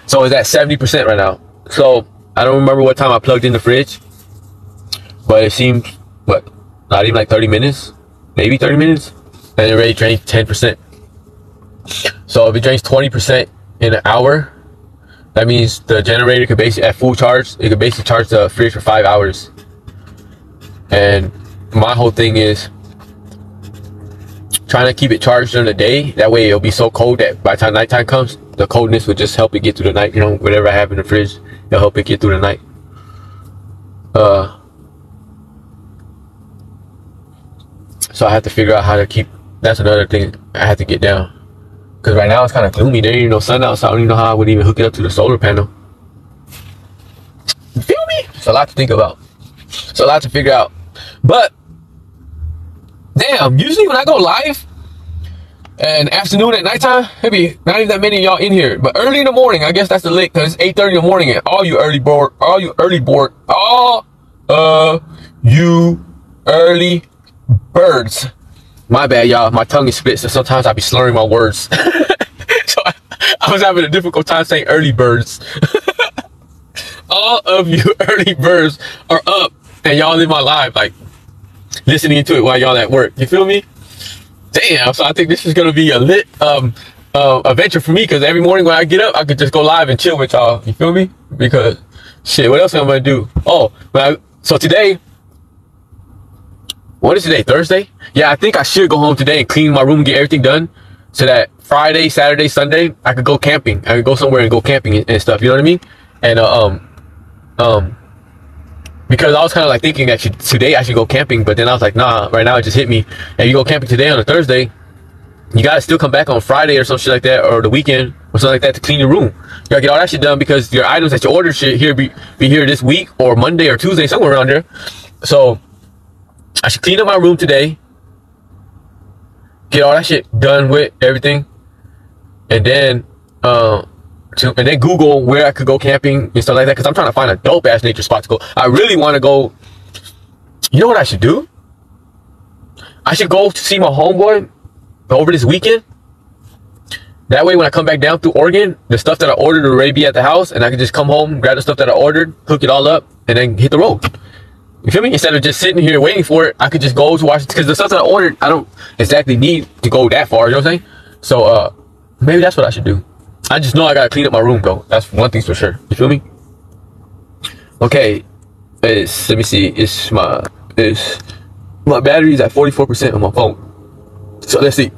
So it's at 70% right now. So I don't remember what time I plugged in the fridge, but it seemed, what, not even like 30 minutes? Maybe 30 minutes? And it already drained 10%. So if it drains 20% in an hour, that means the generator could basically, at full charge, it could basically charge the fridge for 5 hours. And my whole thing is trying to keep it charged during the day. That way it'll be so cold that by the time nighttime comes, the coldness would just help it get through the night. You know, whatever I have in the fridge, it'll help it get through the night. So I have to figure out how to keep, that's another thing I have to get down. Because right now it's kind of gloomy. There ain't no sun out, so I don't even know how I would even hook it up to the solar panel. You feel me? It's a lot to think about. It's a lot to figure out. But damn, usually when I go live, And afternoon at nighttime, maybe not even that many of y'all in here. But early in the morning, I guess that's the lit, because it's 8:30 in the morning. And all you early birds. My bad, y'all. My tongue is split, so sometimes I be slurring my words. So I was having a difficult time saying early birds. All of you early birds are up, and y'all in my live, like, listening to it while y'all at work. You feel me? Damn, so I think this is gonna be a lit adventure for me, because every morning when I get up, I could just go live and chill with y'all. You feel me? Because shit, what else am I gonna do? Oh, so today, what is today? Thursday? Yeah, I think I should go home today and clean my room and get everything done, so that Friday, Saturday, Sunday, I could go camping. I could go somewhere and go camping and stuff. You know what I mean? And because I was kind of like thinking that today I should go camping, but then I was like, nah, right now it just hit me. And you go camping today on a Thursday, you gotta still come back on Friday or some shit like that, or the weekend or something like that, to clean your room. You gotta get all that shit done, because your items that you ordered should be here this week, or Monday or Tuesday, somewhere around there. So I should clean up my room today, get all that shit done with everything, and then Google where I could go camping and stuff like that, because I'm trying to find a dope ass nature spot to go. I really want to go. You know what I should do? I should go to see my homeboy over this weekend. That way when I come back down through Oregon, the stuff that I ordered will already be at the house, and I can just come home, grab the stuff that I ordered, hook it all up, and then hit the road. You feel me? Instead of just sitting here waiting for it, I could just go to Washington, because the stuff that I ordered, I don't exactly need to go that far. You know what I'm saying? So maybe that's what I should do. I just know I gotta clean up my room, though. That's one thing's for sure. You feel me? Okay, let me see. My battery's at 44% on my phone. So let's see.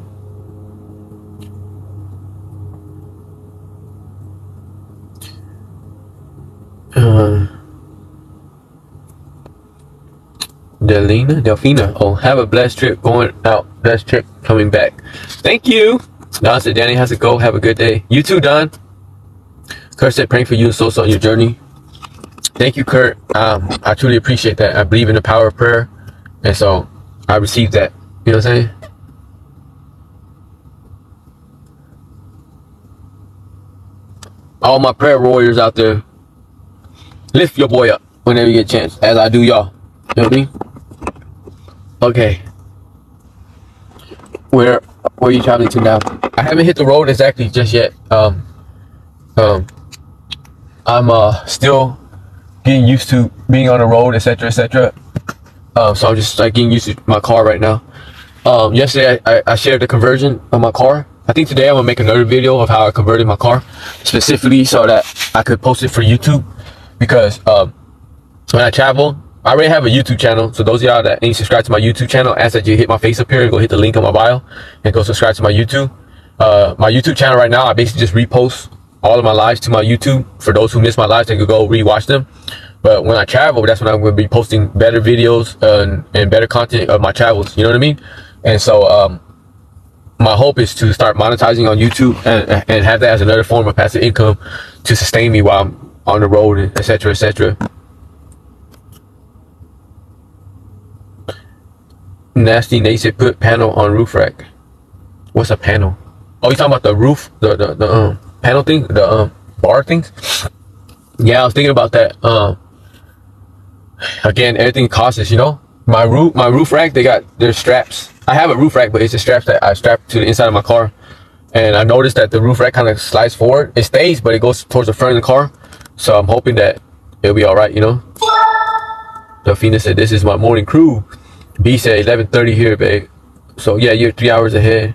Delphina. Oh, have a blessed trip going out. Blessed trip coming back. Thank you. Don said, Danny has to go. Have a good day. You too, Don. Kurt said, praying for you and so on your journey. Thank you, Kurt. I truly appreciate that. I believe in the power of prayer, and so I received that. You know what I'm saying? All my prayer warriors out there, lift your boy up whenever you get a chance, as I do y'all. You know what I mean? Okay. Where are you traveling to now? I haven't hit the road exactly just yet. I'm still getting used to being on the road, etc., etc. So I'm just like getting used to my car right now. Yesterday I shared the conversion of my car. I think today I'm gonna make another video of how I converted my car, specifically so that I could post it for YouTube, because when I travel, I already have a YouTube channel. So those of y'all that ain't subscribed to my YouTube channel, ask that you hit my face up here and go hit the link on my bio and go subscribe to my YouTube. My YouTube channel right now, I basically just repost all of my lives to my YouTube. For those who miss my lives, they could go rewatch them. But when I travel, that's when I'm going to be posting better videos and better content of my travels. You know what I mean? And so my hope is to start monetizing on YouTube and have that as another form of passive income to sustain me while I'm on the road, etc., etc. Nasty Nate said, put panel on roof rack. What's a panel? Oh, you talking about the roof, the panel thing, the bar things? Yeah, I was thinking about that. Again, everything costs, you know. My roof rack, there's straps. I have a roof rack, but it's the straps that I strap to the inside of my car. And I noticed that the roof rack kind of slides forward. It stays, but it goes towards the front of the car. So I'm hoping that it'll be all right, you know. Delphina said, this is my morning crew. B said 11:30 here, babe. So yeah, you're 3 hours ahead.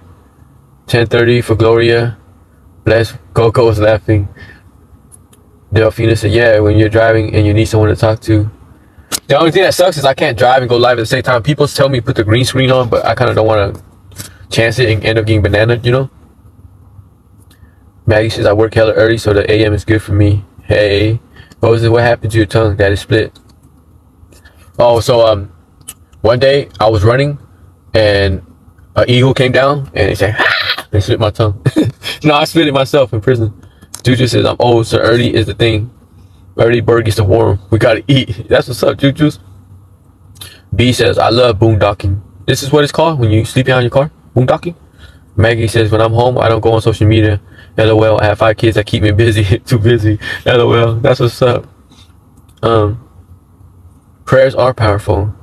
10:30 for Gloria. Bless. Coco was laughing. Delphina said, yeah, when you're driving and you need someone to talk to. The only thing that sucks is I can't drive and go live at the same time. People tell me put the green screen on, but I kind of don't want to chance it and end up getting banana, you know. Maggie says, I work hella early, so the AM is good for me. Hey, what happened to your tongue that is split? Oh, so one day I was running and an eagle came down and it said, ah! And split my tongue. No, I split it myself in prison. Juju says, I'm old, so early is the thing. Early bird gets the worm. We gotta eat. That's what's up, Juju's. B says, I love boondocking. This is what it's called when you sleep behind your car? Boondocking? Maggie says, when I'm home, I don't go on social media. LOL. I have 5 kids that keep me busy. Too busy. LOL. That's what's up. Prayers are powerful.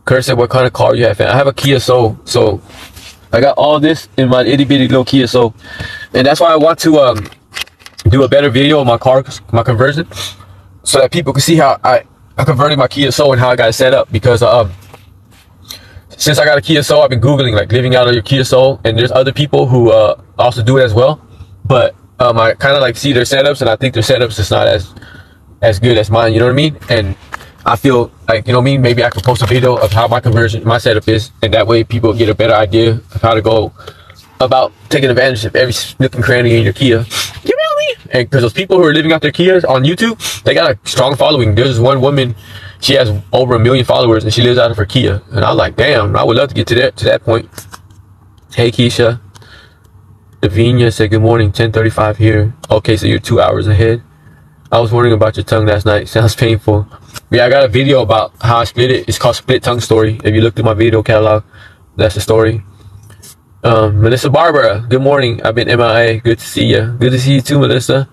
Kurt said, what kind of car you have? I have a Kia Soul. So I got all this in my itty bitty little Kia Soul. And that's why I want to do a better video of my car, my conversion, so that people can see how I converted my Kia Soul and how I got it set up. Because since I got a Kia Soul, I've been Googling like living out of your Kia Soul, and there's other people who also do it as well. But I kind of like see their setups, and I think their setups is not as good as mine, you know what I mean? And I feel like, you know what I mean, maybe I could post a video of how my conversion, my setup is, and that way people get a better idea of how to go about taking advantage of every nook and cranny in your Kia. You know me? And because those people who are living out their Kias on YouTube, they got a strong following. There's this one woman, she has over 1 million followers, and she lives out of her Kia. And I'm like, damn, I would love to get to that point. Hey, Keisha. Davinia said, good morning, 10:35 here. Okay, so you're 2 hours ahead. I was wondering about your tongue last night. Sounds painful. Yeah, I got a video about how I split it. It's called Split Tongue Story. If you look through my video catalog, that's the story. Melissa Barbara, good morning. I've been MIA. Good to see you. Good to see you too, Melissa.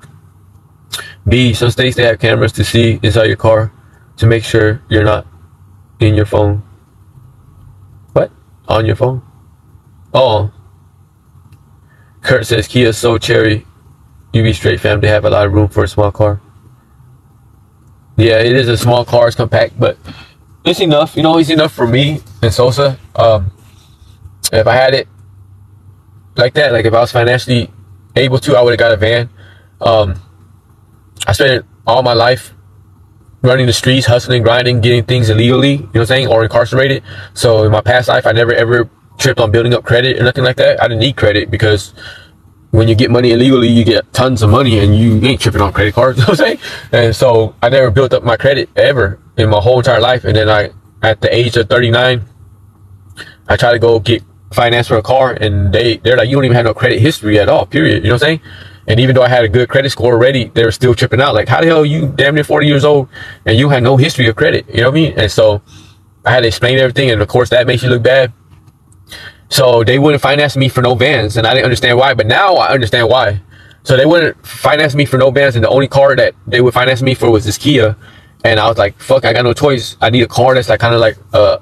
B, some states they have cameras to see inside your car to make sure you're not in your phone. What? On your phone? Oh. Kurt says, Kia Soul Cherry. You be straight, fam. They have a lot of room for a small car. Yeah, it is a small car. It's compact, but it's enough. You know, it's enough for me and Sosa. If I had it like that, like if I was financially able to, I would have got a van. I spent all my life running the streets, hustling, grinding, getting things illegally, you know what I'm saying, or incarcerated. So in my past life, I never ever tripped on building up credit or nothing like that. I didn't need credit because when you get money illegally, you get tons of money and you ain't tripping on credit cards, you know what I'm saying? And so I never built up my credit ever in my whole entire life. And then at the age of 39, I tried to go get finance for a car, and they're like, you don't even have no credit history at all, period. You know what I'm saying? And even though I had a good credit score already, they were still tripping out. Like, how the hell are you damn near 40 years old and you had no history of credit? You know what I mean? And so I had to explain everything, and of course that makes you look bad. So they wouldn't finance me for no vans, and I didn't understand why, but now I understand why. So they wouldn't finance me for no vans, and the only car that they would finance me for was this Kia. And I was like, fuck, I got no choice. I need a car that's like kind of like a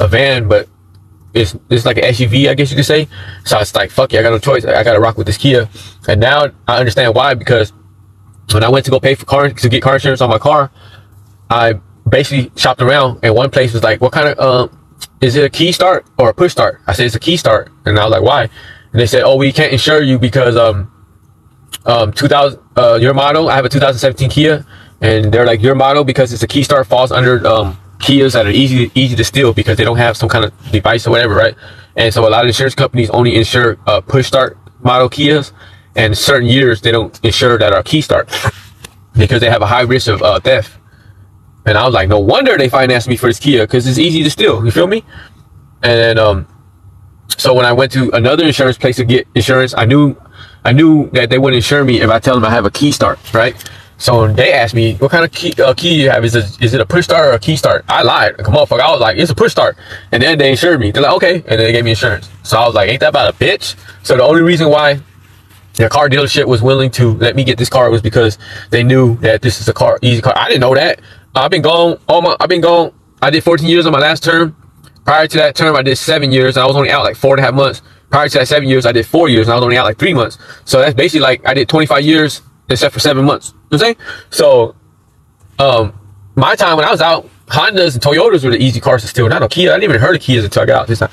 van, but it's like an SUV, I guess you could say. So it's like, fuck yeah, I got no choice. I got to rock with this Kia. And now I understand why, because when I went to go pay for to get car insurance on my car, I basically shopped around, and one place was like, what kind of, is it a key start or a push start? I said, it's a key start. And I was like, why? And they said, oh, we can't insure you because, your model, I have a 2017 Kia, and they're like, your model, because it's a key start, falls under, Kias that are easy to steal because they don't have some kind of device or whatever, right? And so a lot of insurance companies only insure push start model Kias, and certain years they don't insure that are key start because they have a high risk of theft. And I was like, no wonder they financed me for this Kia, because it's easy to steal, you feel me? And then so when I went to another insurance place to get insurance, I knew that they wouldn't insure me if I tell them I have a key start, right? So they asked me, what kind of key you have? Is it a push start or a key start? I lied. Come on, fuck. I was like, it's a push start. And then they insured me. They're like, okay. And then they gave me insurance. So I was like, ain't that about a bitch? So the only reason why the car dealership was willing to let me get this car was because they knew that this is a easy car. I didn't know that. I've been gone. I did 14 years on my last term. Prior to that term, I did 7 years. And I was only out like 4.5 months. Prior to that 7 years, I did 4 years, and I was only out like 3 months. So that's basically like I did 25 years except for 7 months. You know what I'm saying? So, my time when I was out, Hondas and Toyotas were the easy cars to steal. Not no Kia. I didn't even heard of Kias until I got out this time.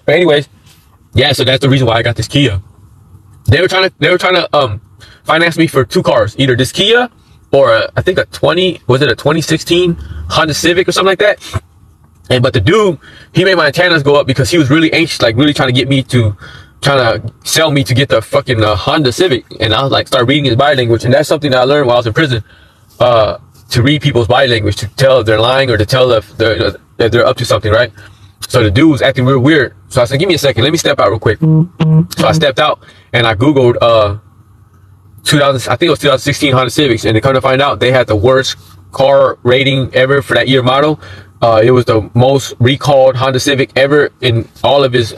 But anyways, yeah. So that's the reason why I got this Kia. They were trying to finance me for 2 cars, either this Kia or I think a 2016 Honda Civic or something like that. But the dude, he made my antennas go up because he was really anxious, like really trying to get me to, trying to sell me to get the fucking Honda Civic. And I was like, start reading his body language. And that's something that I learned while I was in prison, to read people's body language, to tell if they're lying or to tell if they're up to something, right? So the dude was acting real weird. So I said, give me a second, let me step out real quick. So I stepped out and I Googled, I think it was 2016 Honda Civics. And to come to find out, they had the worst car rating ever for that year model. It was the most recalled Honda Civic ever in all of his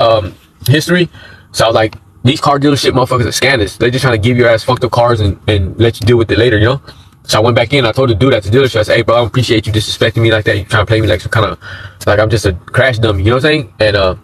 history. So I was like, these car dealership motherfuckers are scandalous. They're just trying to give your ass fucked up cars and let you deal with it later, you know? So I went back in. I told the dude at the dealership, I said, hey, bro, I don't appreciate you disrespecting me like that. You trying to play me like some kind of, like I'm just a crash dummy, you know what I'm saying? And,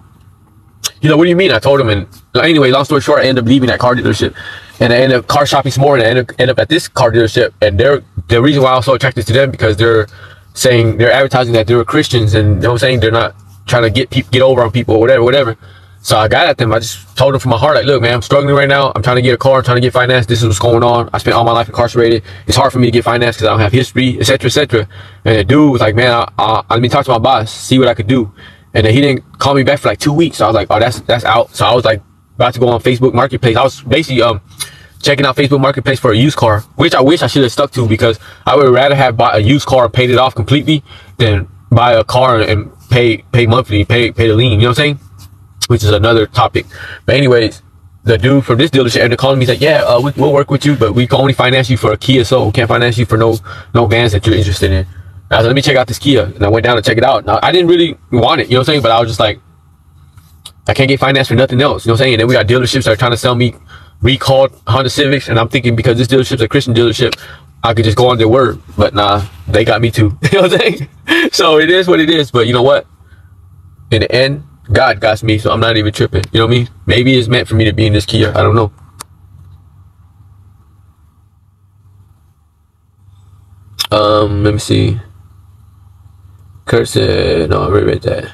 you know, what do you mean? I told him. And anyway, long story short, I ended up leaving that car dealership. And I ended up car shopping some more. And I ended up at this car dealership. And the reason why I was so attracted to them, because they're saying, they're advertising that they're Christians. And you know what I'm saying? They're not trying to get over on people or whatever. So I got at them. I just told them from my heart, like, look, man, I'm struggling right now. I'm trying to get a car. I'm trying to get finance. This is what's going on. I spent all my life incarcerated. It's hard for me to get finance because I don't have history, etc., etc. And the dude was like, man, let me talk to my boss, see what I could do. And then he didn't call me back for like 2 weeks. So I was like, oh, that's out. So I was like about to go on Facebook Marketplace. I was basically checking out Facebook Marketplace for a used car, which I wish I should have stuck to, because I would rather have bought a used car and paid it off completely than buy a car and pay monthly, pay the lien. You know what I'm saying? Which is another topic. But anyways, the dude from this dealership ended up calling me. He's like, yeah, we'll work with you, but we can only finance you for a Kia Soul. We can't finance you for no vans that you're interested in. I was like, let me check out this Kia. And I went down to check it out. Now, I didn't really want it, you know what I'm saying? But I was just like, I can't get financed for nothing else, you know what I'm saying? And then we got dealerships that are trying to sell me recalled Honda Civics. And I'm thinking, because this dealership's a Christian dealership, I could just go on their word. But nah, they got me too. You know what I'm saying? So it is what it is. But you know what? In the end, God got me, so I'm not even tripping. You know what I mean? Maybe it's meant for me to be in this Kia. I don't know. Let me see. Kurt said, no, I already read that.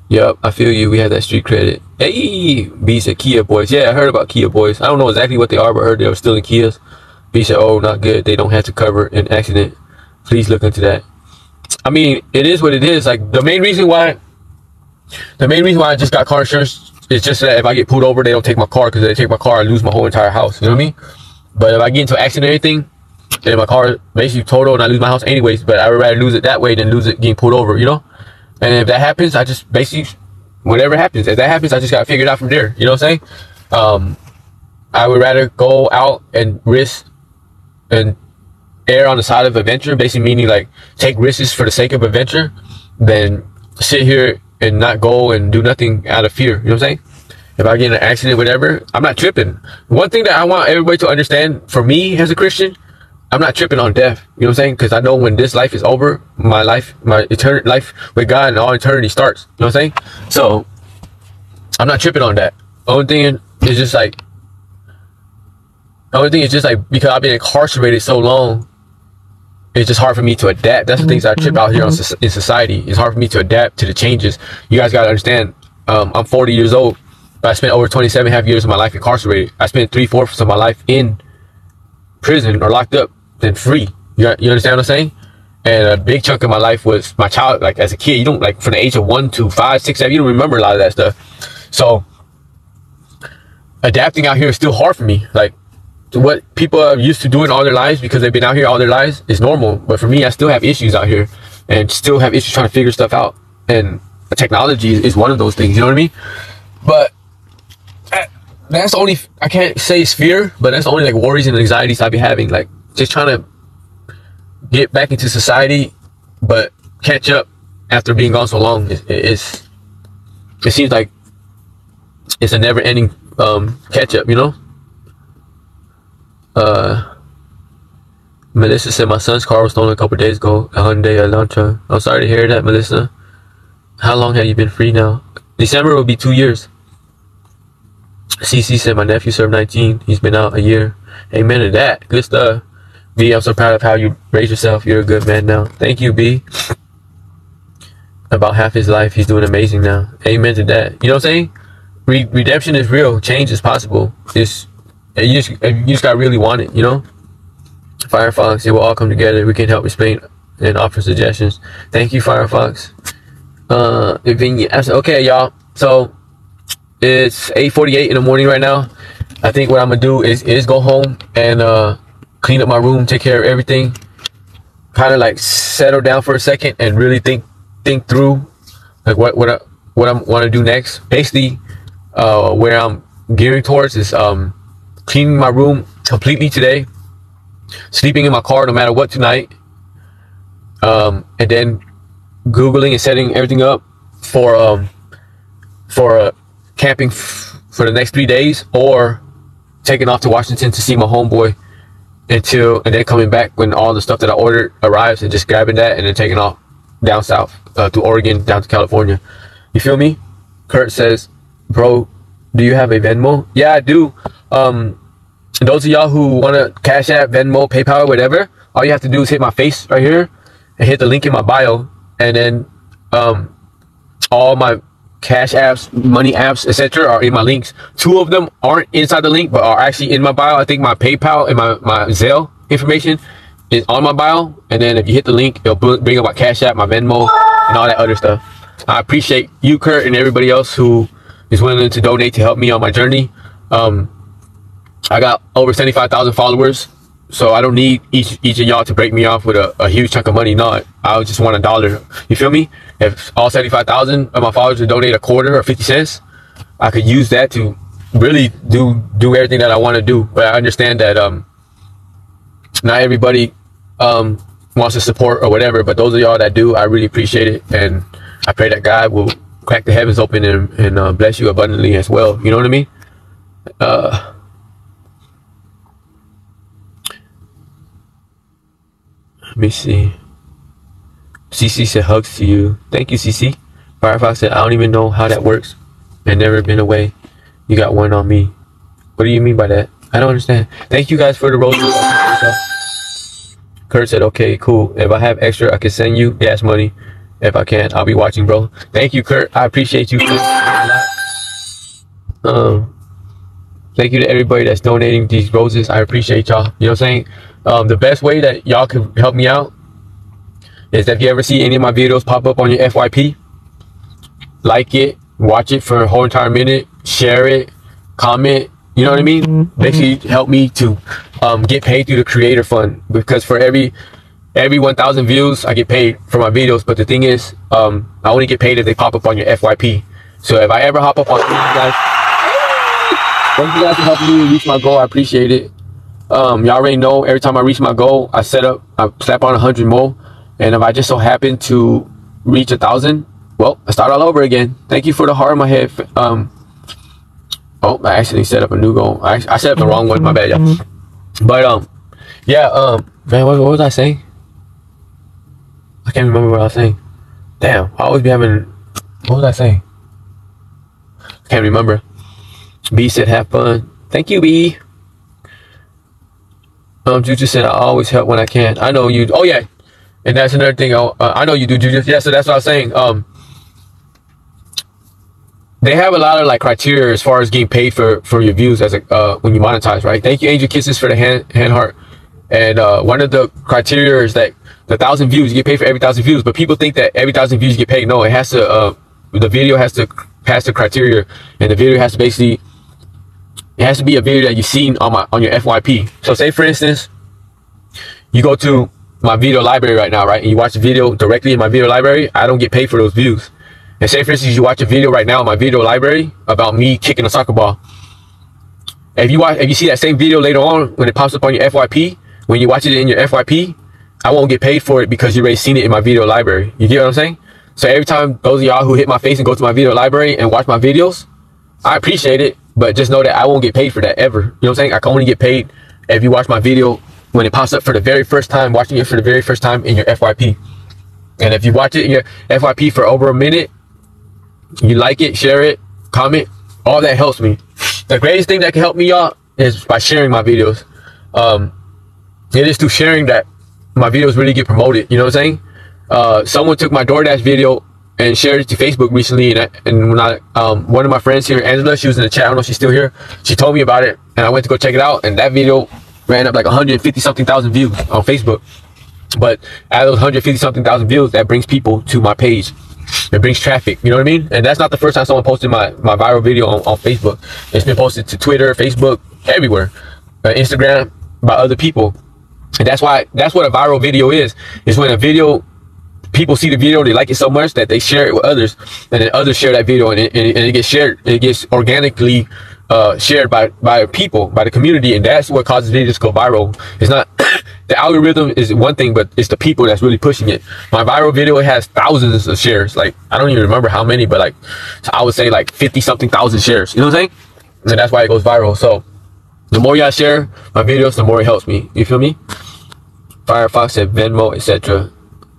Yup, I feel you. We have that street credit. Hey, B said Kia boys. Yeah, I heard about Kia boys. I don't know exactly what they are, but I heard they were still in Kias. B said, oh, not good. They don't have to cover an accident. Please look into that. I mean, it is what it is. Like, the main reason why I just got car insurance is just that if I get pulled over, they don't take my car, because if they take my car, I lose my whole entire house. You know what I mean? But if I get into an accident or anything, and my car basically totaled and I lose my house anyways, but I would rather lose it that way than lose it getting pulled over, you know? And if that happens, I just basically, whatever happens, if that happens, I just got to figure it out from there. You know what I'm saying? I would rather go out and risk and err on the side of adventure, basically meaning like take risks for the sake of adventure, than sit here and not go and do nothing out of fear. You know what I'm saying? If I get in an accident, whatever, I'm not tripping. One thing that I want everybody to understand, for me as a Christian, I'm not tripping on death. You know what I'm saying? Because I know when this life is over, my eternal life with God and all eternity starts. You know what I'm saying? So I'm not tripping on that. Only thing is just like, because I've been incarcerated so long, it's just hard for me to adapt. That's the things I trip out here in society. It's hard for me to adapt to the changes. You guys got to understand, I'm 40 years old, but I spent over 27.5 years of my life incarcerated. I spent 3/4 of my life in prison or locked up than free. You understand what I'm saying? And a big chunk of my life was my child. Like, as a kid, you don't, like, from the age of 1 to 5, 6, 7, you don't remember a lot of that stuff. So adapting out here is still hard for me. Like, what people are used to doing all their lives because they've been out here all their lives is normal. But for me, I still have issues out here and still have issues trying to figure stuff out. And technology is one of those things, you know what I mean? But that's the only, I can't say it's fear, but that's the only like worries and anxieties I be having. Like, just trying to get back into society, but catch up after being gone so long. It seems like it's a never ending catch up, you know? Melissa said my son's car was stolen a couple days ago, a Hyundai Elantra. I'm sorry to hear that, Melissa. How long have you been free now? December will be 2 years. CC said my nephew served 19. He's been out a year. Amen to that. Good stuff. B, I'm so proud of how you raised yourself. You're a good man now. Thank you, B. About half his life, he's doing amazing now. Amen to that. You know what I'm saying? Redemption is real. Change is possible. You just gotta really want it, you know? Firefox, it will all come together. We can help explain and offer suggestions. Thank you, Firefox. Okay, y'all. So it's 8:48 in the morning right now. I think what I'm gonna do is go home and clean up my room, take care of everything, kind of like settle down for a second and really think through like what I want to do next. Basically, where I'm gearing towards is cleaning my room completely today, sleeping in my car no matter what tonight, and then Googling and setting everything up for for camping for the next 3 days, or taking off to Washington to see my homeboy and then coming back when all the stuff that I ordered arrives, and just grabbing that and then taking off down south to Oregon, down to California. You feel me? Kurt says, bro, do you have a Venmo? Yeah, I do. Those of y'all who want to Cash App, Venmo, PayPal, whatever, all you have to do is hit my face right here and hit the link in my bio, and then all my Cash apps, money apps, etc. are in my links. 2 of them aren't inside the link, but are actually in my bio. I think my PayPal and my Zelle information is on my bio, and then if you hit the link, it'll bring up my Cash App, my Venmo, and all that other stuff. I appreciate you, Kurt, and everybody else who is willing to donate to help me on my journey. I got over 75,000 followers, so I don't need each of y'all to break me off with a huge chunk of money. No, I just want $1. You feel me? If all 75,000 of my followers would donate a quarter or 50 cents, I could use that to really do everything that I want to do. But I understand that not everybody wants to support or whatever, but those of y'all that do, I really appreciate it, and I pray that God will crack the heavens open and bless you abundantly as well. You know what I mean? Let me see. CC said hugs to you. Thank you, CC. Firefox said, I don't even know how that works. I've never been away. You got one on me. What do you mean by that? I don't understand. Thank you guys for the roses. Kurt said, okay, cool. If I have extra, I can send you gas money. If I can't, I'll be watching, bro. Thank you, Kurt. I appreciate you. Thank you to everybody that's donating these roses. I appreciate y'all. You know what I'm saying? The best way that y'all can help me out is that if you ever see any of my videos pop up on your FYP, like it, watch it for a whole entire minute, share it, comment, you know what I mean? Basically help me to get paid through the creator fund, because for every 1,000 views I get paid for my videos. But the thing is, I only get paid if they pop up on your FYP. So if I ever hop up on you guys, thank you guys for helping me reach my goal. I appreciate it. Y'all already know, every time I reach my goal, I slap on 100 more. And if I just so happen to reach 1,000, well, I start all over again. Thank you for the heart in my head. Oh, I actually set up a new goal. I set up the wrong one. My bad, y'all. But yeah, man, what was I saying? I can't remember what I was saying. Damn, I always be having. What was I saying? I can't remember. B said, "Have fun." Thank you, B. Juju said, "I always help when I can." I know you. Oh yeah. And that's another thing. I know you do, Juju. Yeah, so that's what I was saying. They have a lot of like criteria as far as getting paid for your views as a when you monetize, right? Thank you, Angel Kisses, for the hand heart. And one of the criteria is that the 1,000 views, you get paid for every 1,000 views. But people think that every 1,000 views you get paid. No, it has to. The video has to pass the criteria, and the video has to basically. It has to be a video that you've seen on your FYP. So say for instance, you go to my video library right now, right? And you watch a video directly in my video library, I don't get paid for those views. And say for instance, you watch a video right now in my video library about me kicking a soccer ball. If you see that same video later on, when it pops up on your FYP, when you watch it in your FYP, I won't get paid for it because you already seen it in my video library. You get what I'm saying? So every time those of y'all who hit my face and go to my video library and watch my videos, I appreciate it, but just know that I won't get paid for that ever. You know what I'm saying? I can only get paid if you watch my video when it pops up for the very first time, watching it for the very first time in your FYP. And if you watch it in your FYP for over a minute, you like it, share it, comment, all that helps me. The greatest thing that can help me, y'all, is by sharing my videos. It is through sharing that my videos really get promoted. You know what I'm saying? Someone took my DoorDash video and shared it to Facebook recently, and when one of my friends here, Angela, she was in the chat. I don't know if she's still here. She told me about it, and I went to go check it out, and that video ran up like 150-something thousand views on Facebook. But out of those 150-something thousand views, that brings people to my page. It brings traffic. You know what I mean? And that's not the first time someone posted my viral video on Facebook. It's been posted to Twitter, Facebook, everywhere, Instagram, by other people. And that's what a viral video is when a video, people see the video, they like it so much that they share it with others, and then others share that video, and it gets shared. It gets organically shared by people, by the community, and that's what causes videos to go viral. It's not the algorithm is one thing, but it's the people that's really pushing it. My viral video has thousands of shares. Like, I don't even remember how many, but like, I would say like 50 something thousand shares. You know what I'm saying? And that's why it goes viral. So the more y'all share my videos, the more it helps me. You feel me? Firefox said Venmo, etc.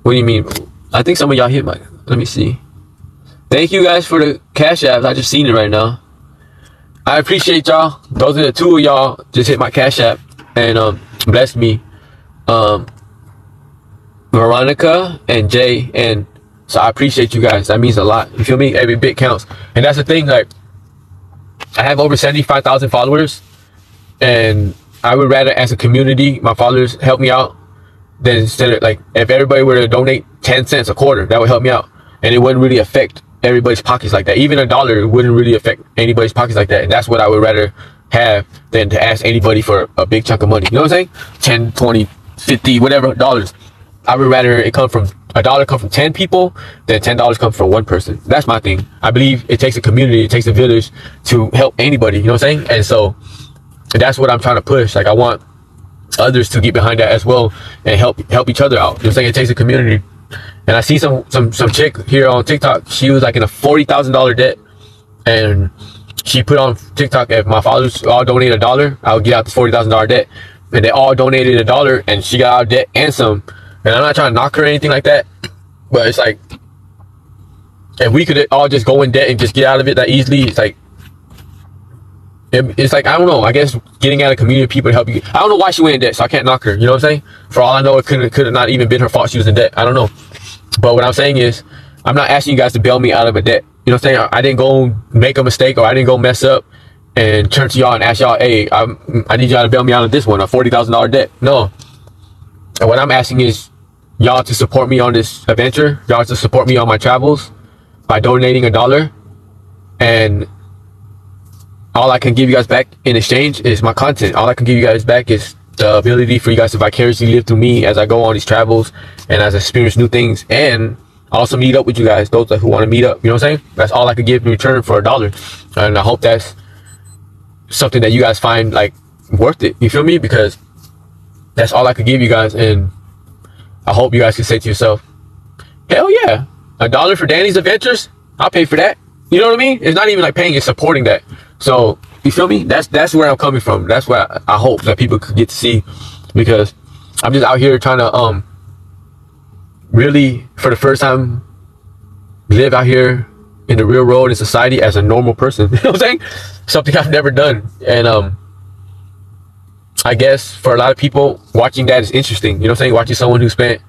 What do you mean? I think some of y'all hit my, let me see. Thank you guys for the cash apps. I just seen it right now. I appreciate y'all. Those are the two of y'all just hit my cash app and blessed me. Veronica and Jay, and so I appreciate you guys. That means a lot. You feel me? Every bit counts. And that's the thing, like, I have over 75,000 followers, and I would rather, as a community, my followers help me out than instead of, like, if everybody were to donate 10 cents a quarter, that would help me out, and it wouldn't really affect everybody's pockets like that. Even $1 wouldn't really affect anybody's pockets like that, and that's what I would rather have than to ask anybody for a big chunk of money. You know what I'm saying? 10, 20, 50, whatever dollars. I would rather it come from $1 come from 10 people than $10 come from one person. That's my thing. I believe it takes a community, it takes a village to help anybody. You know what I'm saying? And so that's what I'm trying to push. Like, I want others to get behind that as well and help each other out. You know what I'm saying? It takes a community. And I see some chick here on TikTok. She was like in a $40,000 debt, and she put on TikTok, if my followers all donate $1, I'll get out this $40,000 debt. And they all donated $1, and she got out of debt and some. And I'm not trying to knock her or anything like that, but it's like, if we could all just go in debt and just get out of it that easily, it's like, it's like, I don't know, I guess getting out of community of people to help you. I don't know why she went in debt, so I can't knock her. You know what I'm saying? For all I know, it could have not even been her fault she was in debt. I don't know. But what I'm saying is, I'm not asking you guys to bail me out of a debt. You know what I'm saying? I didn't go make a mistake, or I didn't go mess up and turn to y'all and ask y'all, hey, I need y'all to bail me out of this one, a $40,000 debt. No. And what I'm asking is y'all to support me on this adventure. Y'all to support me on my travels by donating $1. And all I can give you guys back in exchange is my content. All I can give you guys back is the ability for you guys to vicariously live through me as I go on these travels and as I experience new things, and also meet up with you guys, those who want to meet up. You know what I'm saying? That's all I could give in return for $1. And I hope that's something that you guys find like worth it. You feel me? Because that's all I could give you guys, and I hope you guys can say to yourself, hell yeah, $1 for Danny's Adventures, I'll pay for that. You know what I mean? It's not even like paying, it's supporting that. So you feel me? That's where I'm coming from. That's what I hope that people could get to see, because I'm just out here trying to really, for the first time, live out here in the real world in society as a normal person. You know what I'm saying? Something I've never done. And I guess for a lot of people, watching that is interesting. You know what I'm saying? Watching someone who spent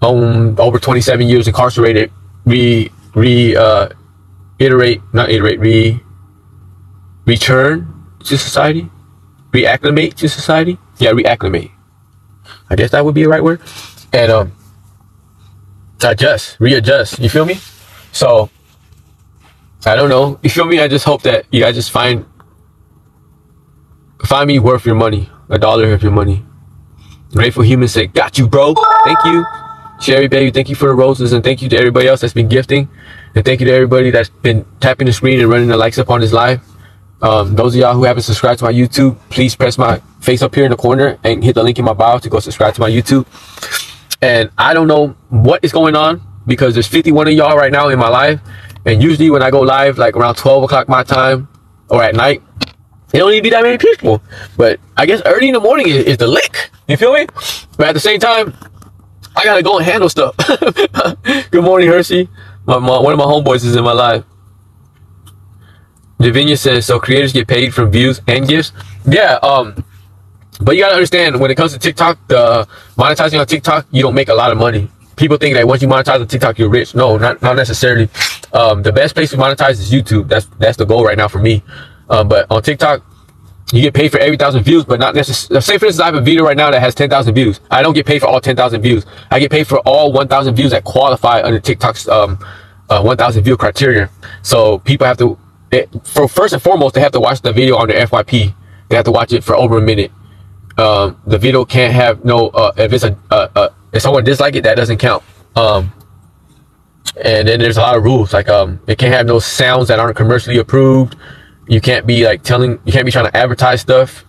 over 27 years incarcerated return to society, reacclimate to society. Yeah, reacclimate. I guess that would be the right word. And readjust. You feel me? So I don't know. You feel me? I just hope that you guys just find me worth your money. $1 of your money. Grateful Human said, got you, bro. Thank you. Sherry, baby, thank you for the roses, and thank you to everybody else that's been gifting, and thank you to everybody that's been tapping the screen and running the likes up on this live. Those of y'all who haven't subscribed to my YouTube, please press my face up here in the corner and hit the link in my bio to go subscribe to my YouTube. And I don't know what is going on, because there's 51 of y'all right now in my live, and usually when I go live like around 12 o'clock my time or at night, it don't even be that many people. But I guess early in the morning is the lick. You feel me? But at the same time, I gotta go and handle stuff. Good morning, Hershey. One of my homeboys is in my live. Davinia says, so creators get paid from views and gifts? Yeah, but you gotta understand, when it comes to TikTok, the monetizing on TikTok, you don't make a lot of money. People think that once you monetize on TikTok, you're rich. No, not necessarily. The best place to monetize is YouTube. That's the goal right now for me. But on TikTok, you get paid for every 1,000 views, but not necessarily. Say for instance, I have a video right now that has 10,000 views. I don't get paid for all 10,000 views. I get paid for all 1,000 views that qualify under TikTok's 1,000 view criteria. So people have to, for first and foremost, they have to watch the video on their FYP. They have to watch it for over a minute. The video can't have no, if someone dislike it, that doesn't count. And then there's a lot of rules, like it can't have no sounds that aren't commercially approved. You can't be like you can't be trying to advertise stuff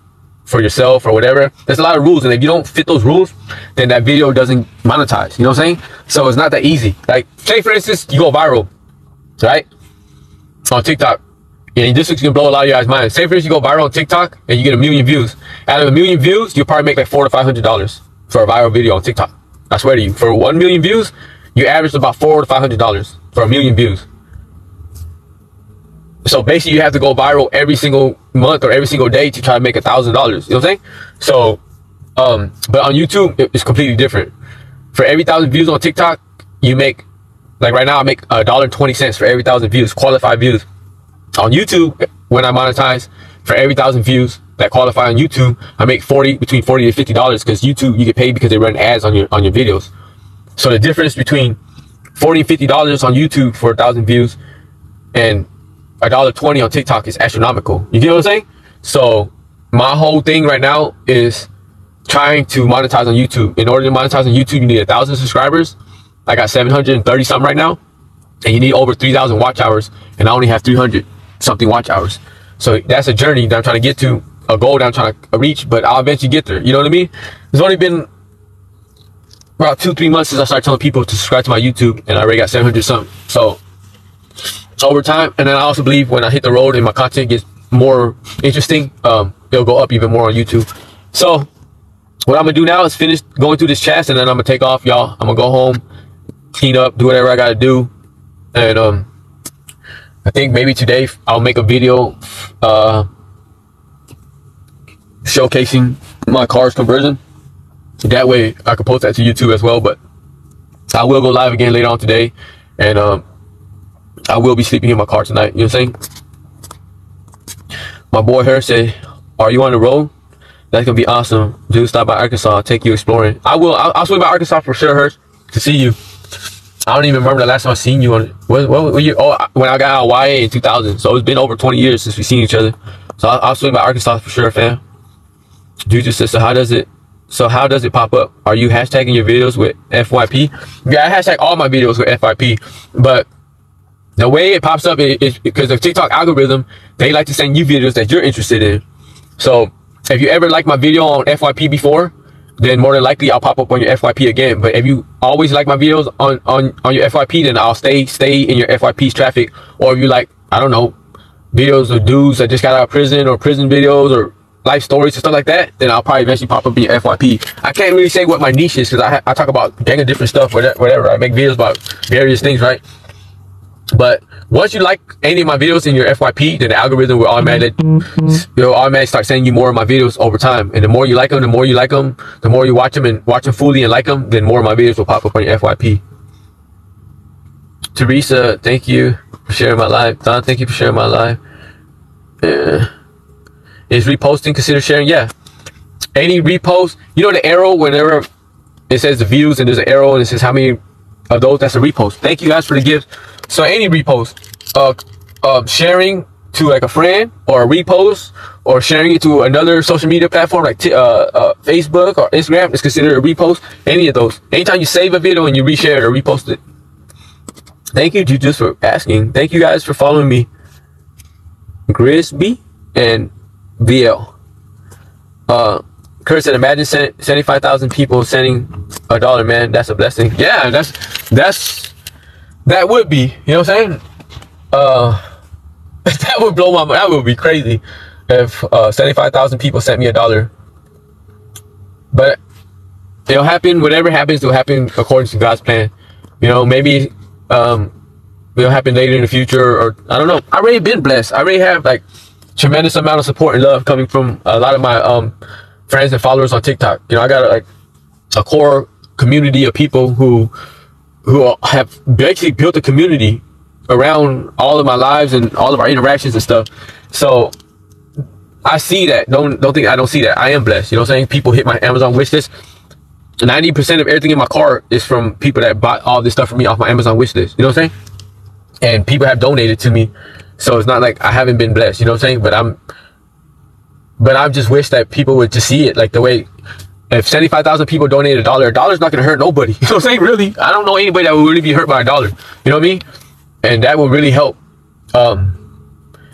for yourself or whatever. There's a lot of rules, and if you don't fit those rules, then that video doesn't monetize. You know what I'm saying? So it's not that easy. Like, say for instance, you go viral, right? On TikTok. And this is gonna blow a lot of your guys' minds. Say for instance, you go viral on TikTok and you get 1 million views. Out of 1 million views, you'll probably make like $400 to $500 for a viral video on TikTok. I swear to you, for 1 million views, you average about $400 to $500 for 1 million views. So basically, you have to go viral every single month or every single day to try to make $1,000. You know what I'm saying? So, but on YouTube, it's completely different. For every 1,000 views on TikTok, you make, like right now, I make $1.20 for every 1,000 views, qualified views. On YouTube, when I monetize, for every 1,000 views that qualify on YouTube, I make between $40 to $50 because YouTube, you get paid because they run ads on your videos. So the difference between $40 and $50 on YouTube for 1,000 views and $1.20 on TikTok is astronomical. You get what I'm saying? So my whole thing right now is trying to monetize on YouTube. In order to monetize on YouTube, you need 1,000 subscribers. I got 730 something right now, and you need over 3,000 watch hours, and I only have 300 something watch hours. So that's a journey that I'm trying to get to, a goal that I'm trying to reach, but I'll eventually get there. You know what I mean? It's only been about 2-3 months since I started telling people to subscribe to my YouTube, and I already got 700 something. So over time, and then I also believe when I hit the road and my content gets more interesting, it'll go up even more on YouTube. So what I'm gonna do now is finish going through this chest, and then I'm gonna take off, y'all. I'm gonna go home, clean up, do whatever I gotta do, and I think maybe today I'll make a video showcasing my car's conversion. That way I can post that to YouTube as well. But I will go live again later on today, and I will be sleeping in my car tonight. You know what I'm saying? My boy here said, "Are you on the road? That's gonna be awesome. Dude, stop by Arkansas. I'll take you exploring." I will. I'll swing by Arkansas for sure, Hirsch, to see you. I don't even remember the last time I seen you on what year? Oh, when I got out of YA in 2000. So it's been over 20 years since we've seen each other. So I'll swing by Arkansas for sure, fam. Dude just said, so how does it pop up? Are you hashtagging your videos with FYP? Yeah, I hashtag all my videos with FYP, but the way it pops up is because the TikTok algorithm, they like to send you videos that you're interested in. So if you ever like my video on FYP before, then more than likely I'll pop up on your FYP again. But if you always like my videos on your FYP, then I'll stay in your FYP's traffic. Or if you like, I don't know, videos of dudes that just got out of prison, or prison videos, or life stories and stuff like that, then I'll probably eventually pop up in your FYP. I can't really say what my niche is because I talk about gang of different stuff, whatever. I make videos about various things, right? But once you like any of my videos in your FYP, then the algorithm will automatically start sending you more of my videos over time. And the more you like them, the more you watch them and watch them fully and like them, then more of my videos will pop up on your FYP. Teresa, thank you for sharing my live. Don, thank you for sharing my live. Is reposting considered sharing? Yeah. Any repost, you know the arrow, whenever it says the views and there's an arrow and it says how many of those, that's a repost. Thank you guys for the gifts. So any repost, sharing to like a friend, or a repost, or sharing it to another social media platform like Facebook or Instagram is considered a repost. Any of those. Anytime you save a video and you reshare it or repost it. Thank you, Juju, for asking. Thank you guys for following me. Grisby and VL. Kurt said, imagine 75,000 people sending $1, man. That's a blessing. Yeah, that would be, you know what I'm saying? That would blow my mind. That would be crazy if 75,000 people sent me $1. But it'll happen. Whatever happens, it'll happen according to God's plan. You know, maybe it'll happen later in the future, or I don't know. I already been blessed. I already have like tremendous amount of support and love coming from a lot of my friends and followers on TikTok. You know, I got a core community of people who have basically built a community around all of my lives and all of our interactions and stuff. So I see that. Don't think I don't see that. I am blessed. You know what I'm saying? People hit my Amazon wishlist. 90% of everything in my car is from people that bought all this stuff for me off my Amazon wishlist. You know what I'm saying? And people have donated to me. So it's not like I haven't been blessed. You know what I'm saying? But I just wish that people would just see it like the way, if 75,000 people donate $1, $1's not going to hurt nobody. You know what I'm saying? Really, I don't know anybody that would really be hurt by $1. You know what I mean? And that will really help.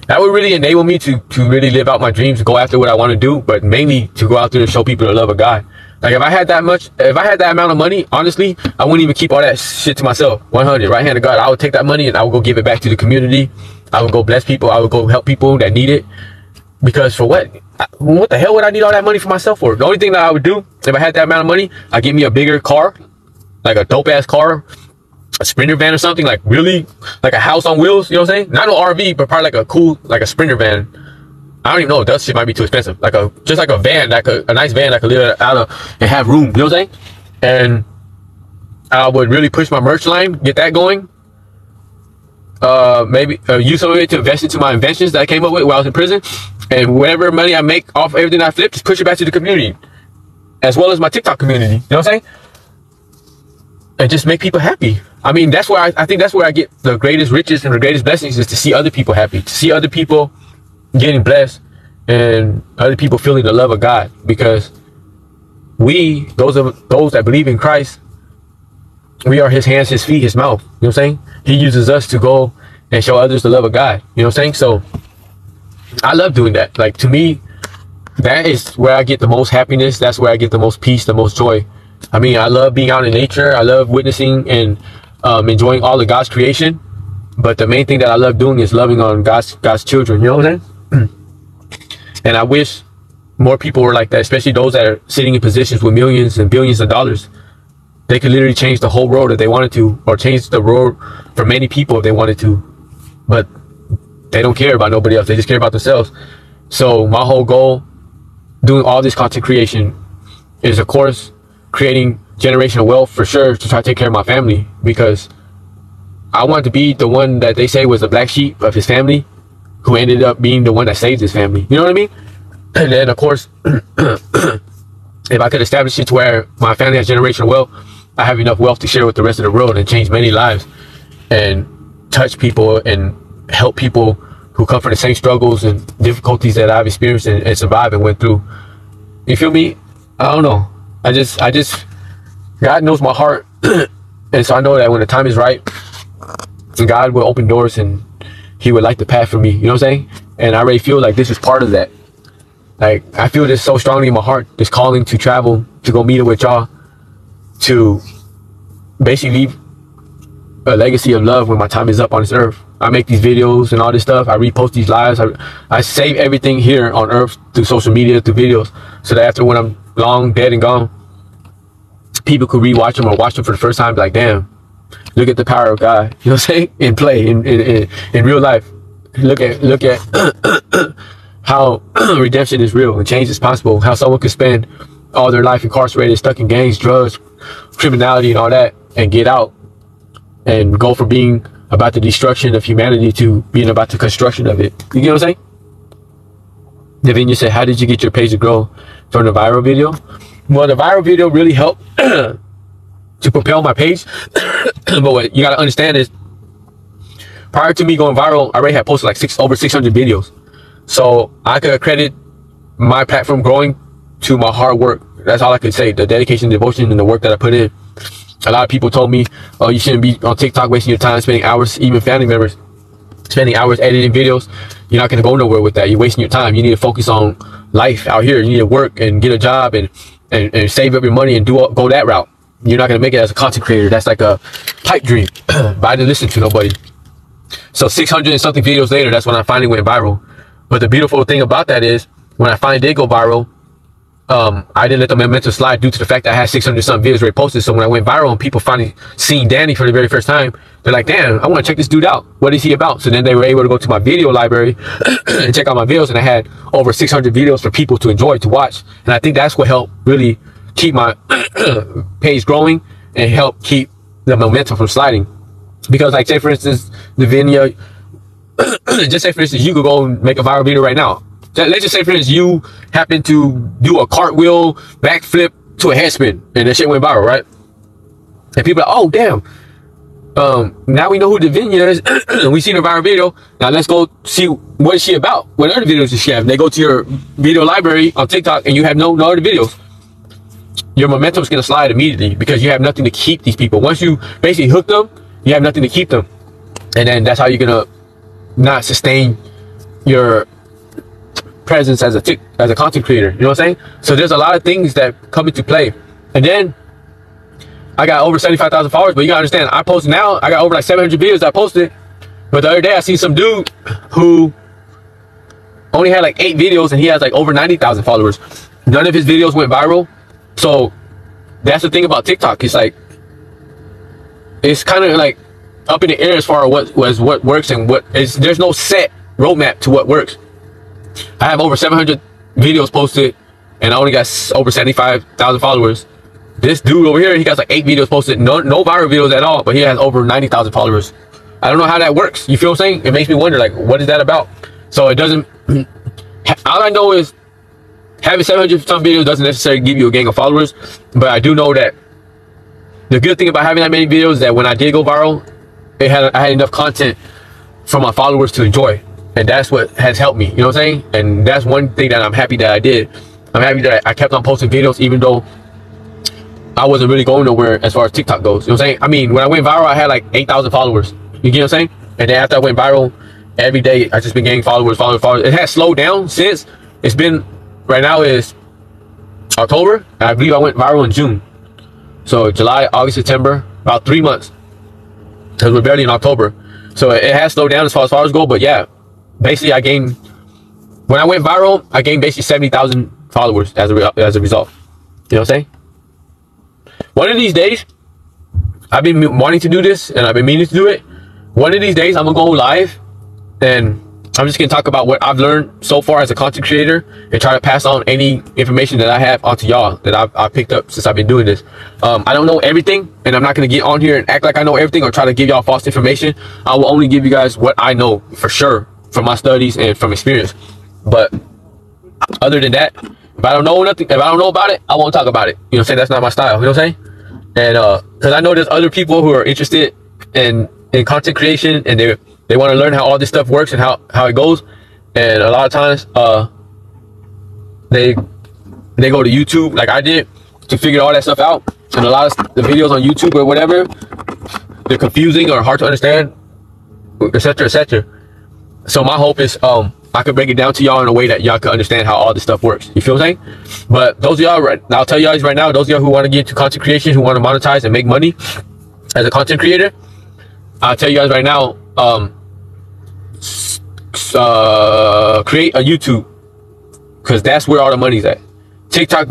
That would really enable me to really live out my dreams, go after what I want to do, but mainly to go out there and show people the love of God. Like if I had that amount of money, honestly, I wouldn't even keep all that shit to myself. 100, right hand of God. I would take that money and I would go give it back to the community. I would go bless people. I would go help people that need it. Because for what? What the hell would I need all that money for myself for? The only thing that I would do if I had that amount of money, I'd get me a bigger car, like a dope ass car, a Sprinter van or something, like really like a house on wheels, you know what I'm saying? Not an RV, but probably like a cool, like a Sprinter van. I don't even know, that shit might be too expensive. Like just like a van, like a nice van I could live out of and have room, you know what I'm saying? And I would really push my merch line, get that going. Maybe use some of it to invest into my inventions that I came up with while I was in prison. And whatever money I make off everything I flip, just push it back to the community. As well as my TikTok community, you know what I'm saying? And just make people happy. I mean, that's where I think that's where I get the greatest riches and the greatest blessings, is to see other people happy, to see other people getting blessed and other people feeling the love of God. Because we, those that believe in Christ, we are his hands, his feet, his mouth. You know what I'm saying? He uses us to go and show others the love of God. You know what I'm saying? So I love doing that. Like, to me, that is where I get the most happiness. That's where I get the most peace, the most joy. I mean, I love being out in nature. I love witnessing and enjoying all of God's creation. But the main thing that I love doing is loving on God's children. You know what I'm saying? And I wish more people were like that, especially those that are sitting in positions with millions and billions of dollars. They could literally change the whole world if they wanted to, or change the world for many people if they wanted to. But they don't care about nobody else. They just care about themselves. So my whole goal doing all this content creation is, of course, creating generational wealth for sure, to try to take care of my family, because I want to be the one that they say was the black sheep of his family, who ended up being the one that saved his family. You know what I mean? And then, of course, if I could establish it to where my family has generational wealth, I have enough wealth to share with the rest of the world and change many lives and touch people and help people who come from the same struggles and difficulties that I've experienced and survived and went through. You feel me? I don't know. I just, God knows my heart. And so I know that when the time is right, God will open doors and he would light the path for me. You know what I'm saying? And I already feel like this is part of that. Like, I feel this so strongly in my heart, this calling to travel, to go meet up with y'all, to basically leave a legacy of love when my time is up on this earth. I make these videos and all this stuff. I repost these lives. I save everything here on earth through social media, through videos, so that after when I'm long, dead and gone, people could rewatch them or watch them for the first time, be like, damn, look at the power of God. You know what I'm saying? In play, in real life. Look at how redemption is real and change is possible. How someone could spend all their life incarcerated, stuck in gangs, drugs, criminality and all that, and get out and go from being about the destruction of humanity to being about the construction of it. You get what I'm saying? Davinia said, how did you get your page to grow from the viral video? Well, the viral video really helped to propel my page. But what you got to understand is, prior to me going viral, I already had posted like over 600 videos. So I could credit my platform growing to my hard work. That's all I could say. The dedication, devotion, and the work that I put in. A lot of people told me, oh, you shouldn't be on TikTok wasting your time, spending hours, even family members, spending hours editing videos. You're not going to go nowhere with that. You're wasting your time. You need to focus on life out here. You need to work and get a job and save up your money and go that route. You're not going to make it as a content creator. That's like a pipe dream. But I didn't listen to nobody. So 600 and something videos later, that's when I finally went viral. But the beautiful thing about that is, when I finally did go viral, I didn't let the momentum slide due to the fact that I had 600 something videos already posted. So when I went viral and people finally seen Danny for the very first time, they're like, damn, I want to check this dude out. What is he about? So then they were able to go to my video library and check out my videos, and I had over 600 videos for people to enjoy, to watch. And I think that's what helped really keep my page growing and help keep the momentum from sliding. Because, like, say for instance, Davinia, just say for instance, you could go and make a viral video right now. Let's just say for instance, you happen to do a cartwheel, backflip to a headspin, and that shit went viral, right? And people are like, oh damn, now we know who Davinia is. We seen her viral video. Now let's go see what is she about. What other videos does she have? They go to your video library on TikTok and you have no other videos. Your momentum is gonna slide immediately because you have nothing to keep these people. Once you basically hook them, you have nothing to keep them, and then that's how you're gonna not sustain your presence as a content creator. You know what I'm saying? So there's a lot of things that come into play. And then I got over 75,000 followers, but you gotta understand, I post now, I got over like 700 videos that I posted. But the other day I seen some dude who only had like 8 videos and he has like over 90,000 followers. None of his videos went viral. So that's the thing about TikTok. It's like, it's kind of like up in the air as far as what works and what is. There's no set roadmap to what works. I have over 700 videos posted and I only got over 75,000 followers. This dude over here, he got like 8 videos posted, no viral videos at all, but he has over 90,000 followers. I don't know how that works. You feel what I'm saying? It makes me wonder, like, what is that about? So it doesn't, all I know is having 700 some videos doesn't necessarily give you a gang of followers, but I do know that the good thing about having that many videos is that when I did go viral, I had enough content for my followers to enjoy. And that's what has helped me, you know what I'm saying? And that's one thing that I'm happy that I did. I'm happy that I kept on posting videos even though I wasn't really going nowhere as far as TikTok goes. You know what I'm saying? I mean, when I went viral, I had like 8,000 followers. You get what I'm saying? And then after I went viral, every day I just been getting followers. It has slowed down since. It's been, right now is October. I believe I went viral in June. So July, August, September, about 3 months. Because we're barely in October. So it has slowed down as far as followers go. But yeah, basically I gained, when I went viral, I gained basically 70,000 followers as a result. You know what I'm saying? One of these days, I've been wanting to do this and I've been meaning to do it. One of these days, I'm gonna go live and I'm just gonna talk about what I've learned so far as a content creator and try to pass on any information that I have onto y'all that I've picked up since I've been doing this. I don't know everything and I'm not gonna get on here and act like I know everything or try to give y'all false information. I will only give you guys what I know for sure from my studies and from experience. But other than that, if I don't know nothing, if I don't know about it, I won't talk about it. You know what I'm saying? That's not my style. You know what I'm saying? And because I know there's other people who are interested in content creation and they want to learn how all this stuff works and how it goes. And a lot of times they go to YouTube like I did to figure all that stuff out. And a lot of the videos on YouTube or whatever, they're confusing or hard to understand, etc., etc. So my hope is I could break it down to y'all in a way that y'all can understand how all this stuff works. You feel what I'm saying? But those of y'all, I'll tell you guys right now, those of y'all who want to get into content creation, who want to monetize and make money as a content creator, I'll tell you guys right now, create a YouTube, because that's where all the money's at. TikTok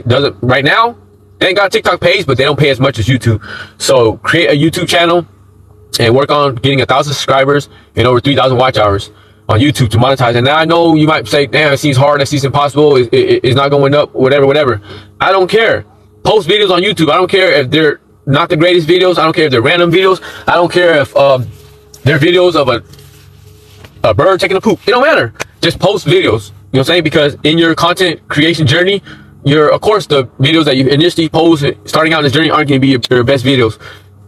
doesn't right now. They ain't got TikTok pays, but they don't pay as much as YouTube. So create a YouTube channel and work on getting 1,000 subscribers and over 3,000 watch hours on YouTube to monetize. And now I know you might say, damn, it seems hard, that seems impossible, it's not going up, whatever. I don't care. Post videos on YouTube. I don't care if they're not the greatest videos. I don't care if they're random videos. I don't care if they're videos of a bird taking a poop. It don't matter. Just post videos. You know what I'm saying? Because in your content creation journey, of course, the videos that you initially post starting out in this journey aren't going to be your best videos.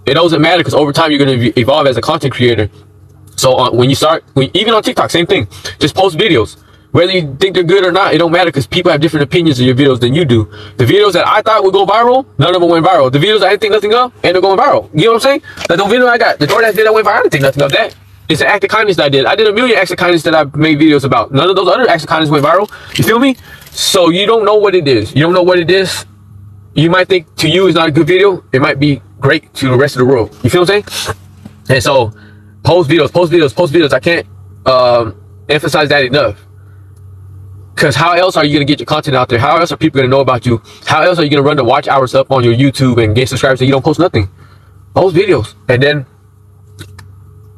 It doesn't matter, because over time you're going to evolve as a content creator. So when you start, even on TikTok, same thing. Just post videos. Whether you think they're good or not, it don't matter, because people have different opinions of your videos than you do. The videos that I thought would go viral, none of them went viral. The videos I didn't think nothing of, and they're going viral. You know what I'm saying? Like the video I got, the DoorDash video that went viral, I didn't think nothing of that. It's an act of kindness that I did. I did a million acts of kindness that I made videos about. None of those other acts of kindness went viral. You feel me? So you don't know what it is. You don't know what it is. You might think to you it's not a good video. It might be great to the rest of the world. You feel what I'm saying? And so post videos. I can't emphasize that enough. Because how else are you going to get your content out there? How else are people going to know about you? How else are you going to run the watch hours up on your YouTube and get subscribers and you don't post nothing? Post videos. And then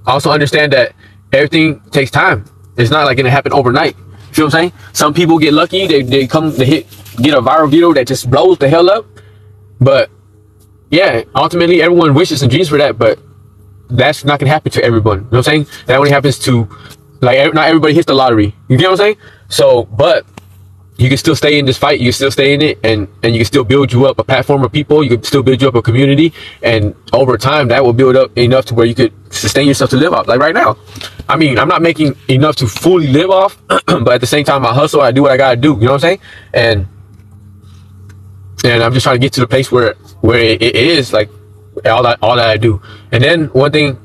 also understand that everything takes time. It's not like going to happen overnight. You feel what I'm saying? Some people get lucky. They get a viral video that just blows the hell up. But yeah, ultimately everyone wishes and dreams for that. But that's not going to happen to everyone. You know what I'm saying? That only happens to, like, not everybody hits the lottery. You get what I'm saying? So, but you can still stay in this fight. You can still stay in it, and you can still build you up a platform of people. You can still build you up a community, and over time that will build up enough to where you could sustain yourself to live off. Like right now, I mean, I'm not making enough to fully live off, but at the same time I hustle, I do what I gotta do. You know what I'm saying? And I'm just trying to get to the place where it is like all that I do. And then one thing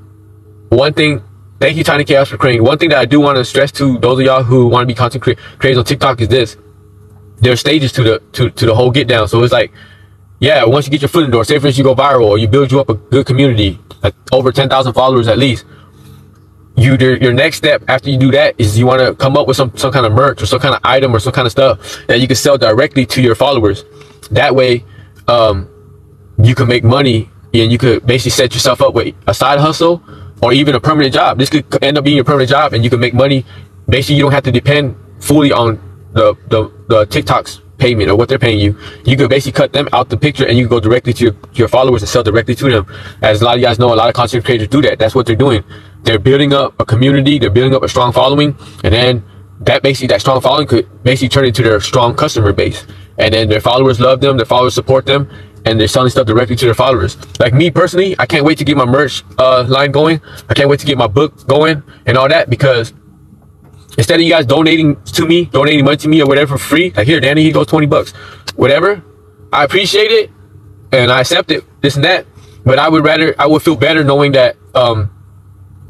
thank you, Tiny Chaos, for creating. One thing that I do want to stress to those of y'all who want to be content creators on TikTok is this: there are stages to the whole get down. So it's like, yeah, once you get your foot in the door, say for instance you go viral or you build you up a good community, like over 10,000 followers at least. Your next step after you do that is you want to come up with some kind of merch or some kind of item or some kind of stuff that you can sell directly to your followers. That way, you can make money and you could basically set yourself up with a side hustle or even a permanent job. This could end up being your permanent job, and you can make money. Basically, you don't have to depend fully on the TikTok's payment or what they're paying you. You could basically cut them out the picture and you can go directly to your followers and sell directly to them. As a lot of you guys know, a lot of content creators do that. That's what they're doing. They're building up a community, they're building up a strong following, and then that strong following could basically turn into their strong customer base. And then their followers love them, their followers support them, and they're selling stuff directly to their followers. Like me personally, I can't wait to get my merch line going. I can't wait to get my book going and all that, because instead of you guys donating money to me or whatever for free, like here, Danny, he goes 20 bucks, whatever. I appreciate it and I accept it, this and that. But I would feel better knowing that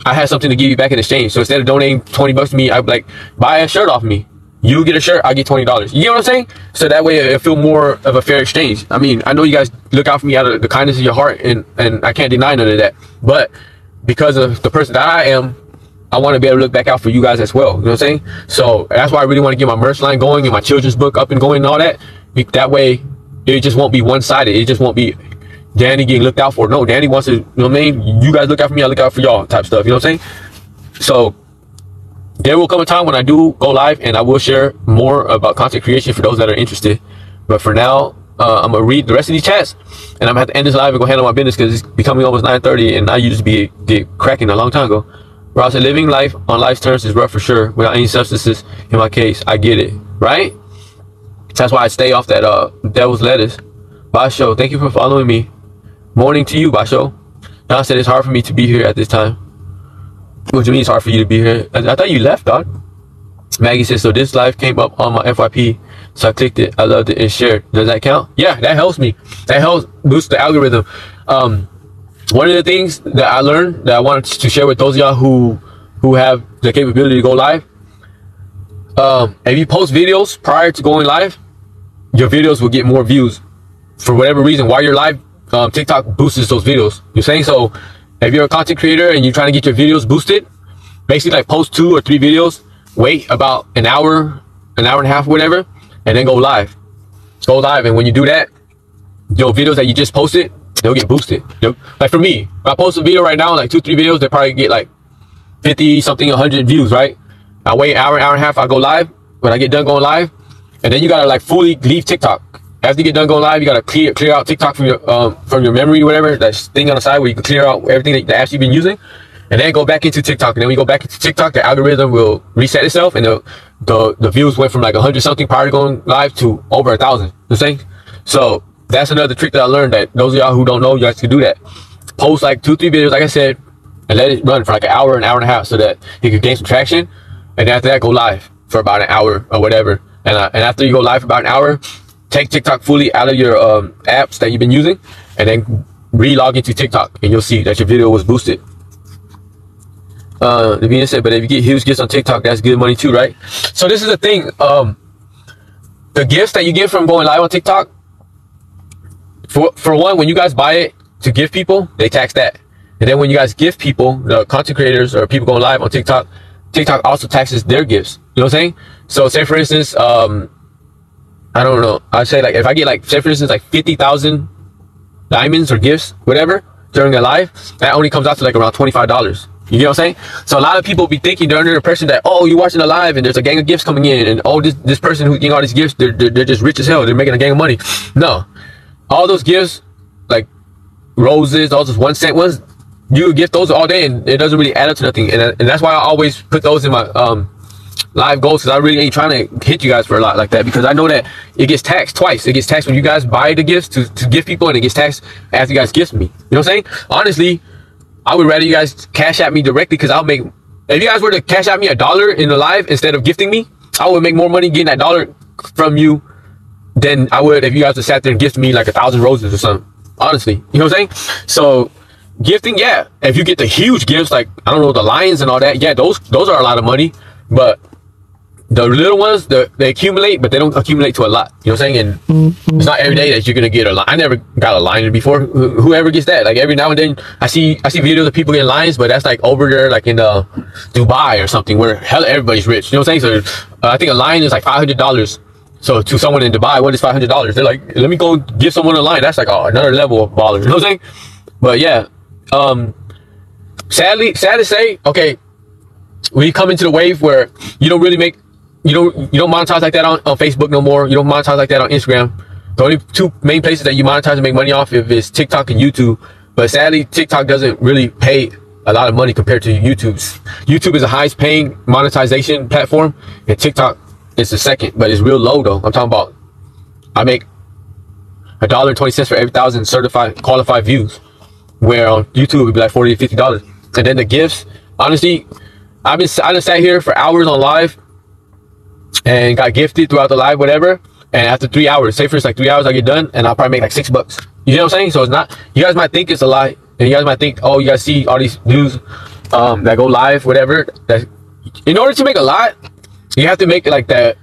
I had something to give you back in exchange. So instead of donating 20 bucks to me, I'd be like, buy a shirt off me. You get a shirt, I get $20. You know what I'm saying? So that way it feel more of a fair exchange. I mean, I know you guys look out for me out of the kindness of your heart, and I can't deny none of that. But because of the person that I am, I want to be able to look back out for you guys as well. You know what I'm saying? So that's why I really want to get my merch line going and my children's book up and going and all that. That way it just won't be one-sided. It just won't be Danny getting looked out for. No, Danny wants to, you know what I mean? You guys look out for me, I look out for y'all type stuff. You know what I'm saying? So there will come a time when I do go live and I will share more about content creation for those that are interested. But for now, I'm gonna read the rest of these chats and I'm gonna have to end this live and go handle my business because it's becoming almost 9:30 and I used to get cracking a long time ago. Rob said, living life on life's terms is rough for sure, without any substances. In my case, I get it, right? That's why I stay off that devil's lettuce. Basho, thank you for following me. Morning to you, Basho. Don said it's hard for me to be here at this time. What do you mean it's hard for you to be here? I thought you left, dog. Maggie says, so this live came up on my FYP, so I clicked it. I loved it and shared. Does that count? Yeah, that helps me. That helps boost the algorithm. One of the things that I learned that I wanted to share with those of y'all who have the capability to go live, if you post videos prior to going live, your videos will get more views. For whatever reason, while you're live, TikTok boosts those videos. You're saying? So if you're a content creator and you're trying to get your videos boosted, basically like post 2 or 3 videos, wait about an hour and a half, whatever, and then go live. Go live, and when you do that, your videos that you just posted, they'll get boosted. Like for me, if I post a video right now, like 2-3 videos, they probably get like 50 something, 100 views, right? I wait an hour and a half, I go live. When I get done going live, and then you gotta like fully leave TikTok. After you get done going live, you gotta clear out TikTok from your memory, whatever, that thing on the side where you can clear out everything that the apps you've been using, and then go back into TikTok. And then when you go back into TikTok, the algorithm will reset itself, and the views went from like 100 something prior to going live to over 1,000. You know what I'm saying? So that's another trick that I learned, that those of y'all who don't know, you guys can do that. Post like 2-3 videos, like I said, and let it run for like an hour and a half so that you can gain some traction. And after that, go live for about an hour or whatever. And after you go live for about an hour, take TikTok fully out of your apps that you've been using, and then re-log into TikTok, and you'll see that your video was boosted. Navina said, but if you get huge gifts on TikTok, that's good money too, right? So this is the thing. The gifts that you get from going live on TikTok, for one, when you guys buy it to give people, they tax that. And then when you guys give people, the content creators or people going live on TikTok, TikTok also taxes their gifts. You know what I'm saying? So say for instance, I don't know, I'd say like if I get like, say for instance, like 50,000 diamonds or gifts, whatever, during a live, that only comes out to like around $25. You know what I'm saying? So a lot of people be thinking, they're under the impression that, oh, you're watching a live and there's a gang of gifts coming in, and oh, this person who's getting all these gifts, they're just rich as hell, they're making a gang of money. No, all those gifts, like roses, all those 1 cent ones, you would gift those all day and it doesn't really add up to nothing. And that's why I always put those in my live goals, because I really ain't trying to hit you guys for a lot like that, because I know that it gets taxed twice. It gets taxed when you guys buy the gifts to gift people, and it gets taxed after you guys gift me. You know what I'm saying? Honestly, I would rather you guys cash at me directly, because I'll make, if you guys were to cash at me $1 in the live instead of gifting me, I would make more money getting that $1 from you than I would if you guys had sat there and gifted me like 1,000 roses or something. Honestly, you know what I'm saying? So Gifting, yeah. If you get the huge gifts, like, I don't know, the lions and all that, yeah, those are a lot of money. But the little ones, they accumulate, but they don't accumulate to a lot. You know what I'm saying? And it's not every day that you're gonna get a lion. I never got a lion before. Whoever gets that, like every now and then, I see videos of people getting lions, but that's like over there, like in Dubai or something, where hell everybody's rich. You know what I'm saying? So I think a lion is like $500. So to someone in Dubai, what is $500? They're like, let me go give someone a lion. That's like another level of baller. You know what I'm saying? But yeah, sad to say, okay, we come into the wave where you don't really make. You don't monetize like that on Facebook no more. You don't monetize like that on Instagram. The only two main places that you monetize and make money off of is TikTok and YouTube. But sadly, TikTok doesn't really pay a lot of money compared to YouTube's. YouTube is the highest paying monetization platform, and TikTok is the second, but it's real low though. I'm talking about, I make $1.20 for every 1,000 certified qualified views, where on YouTube it'd be like $40 to $50. And then the gifts, honestly, I done sat here for hours on live and got gifted throughout the live, whatever, and after 3 hours, say for it's like 3 hours, I get done and I'll probably make like $6. You know what I'm saying? So it's not, you guys might think it's a lie, and you guys might think, oh, you guys see all these news that go live, whatever, that in order to make a lot, you have to make it like the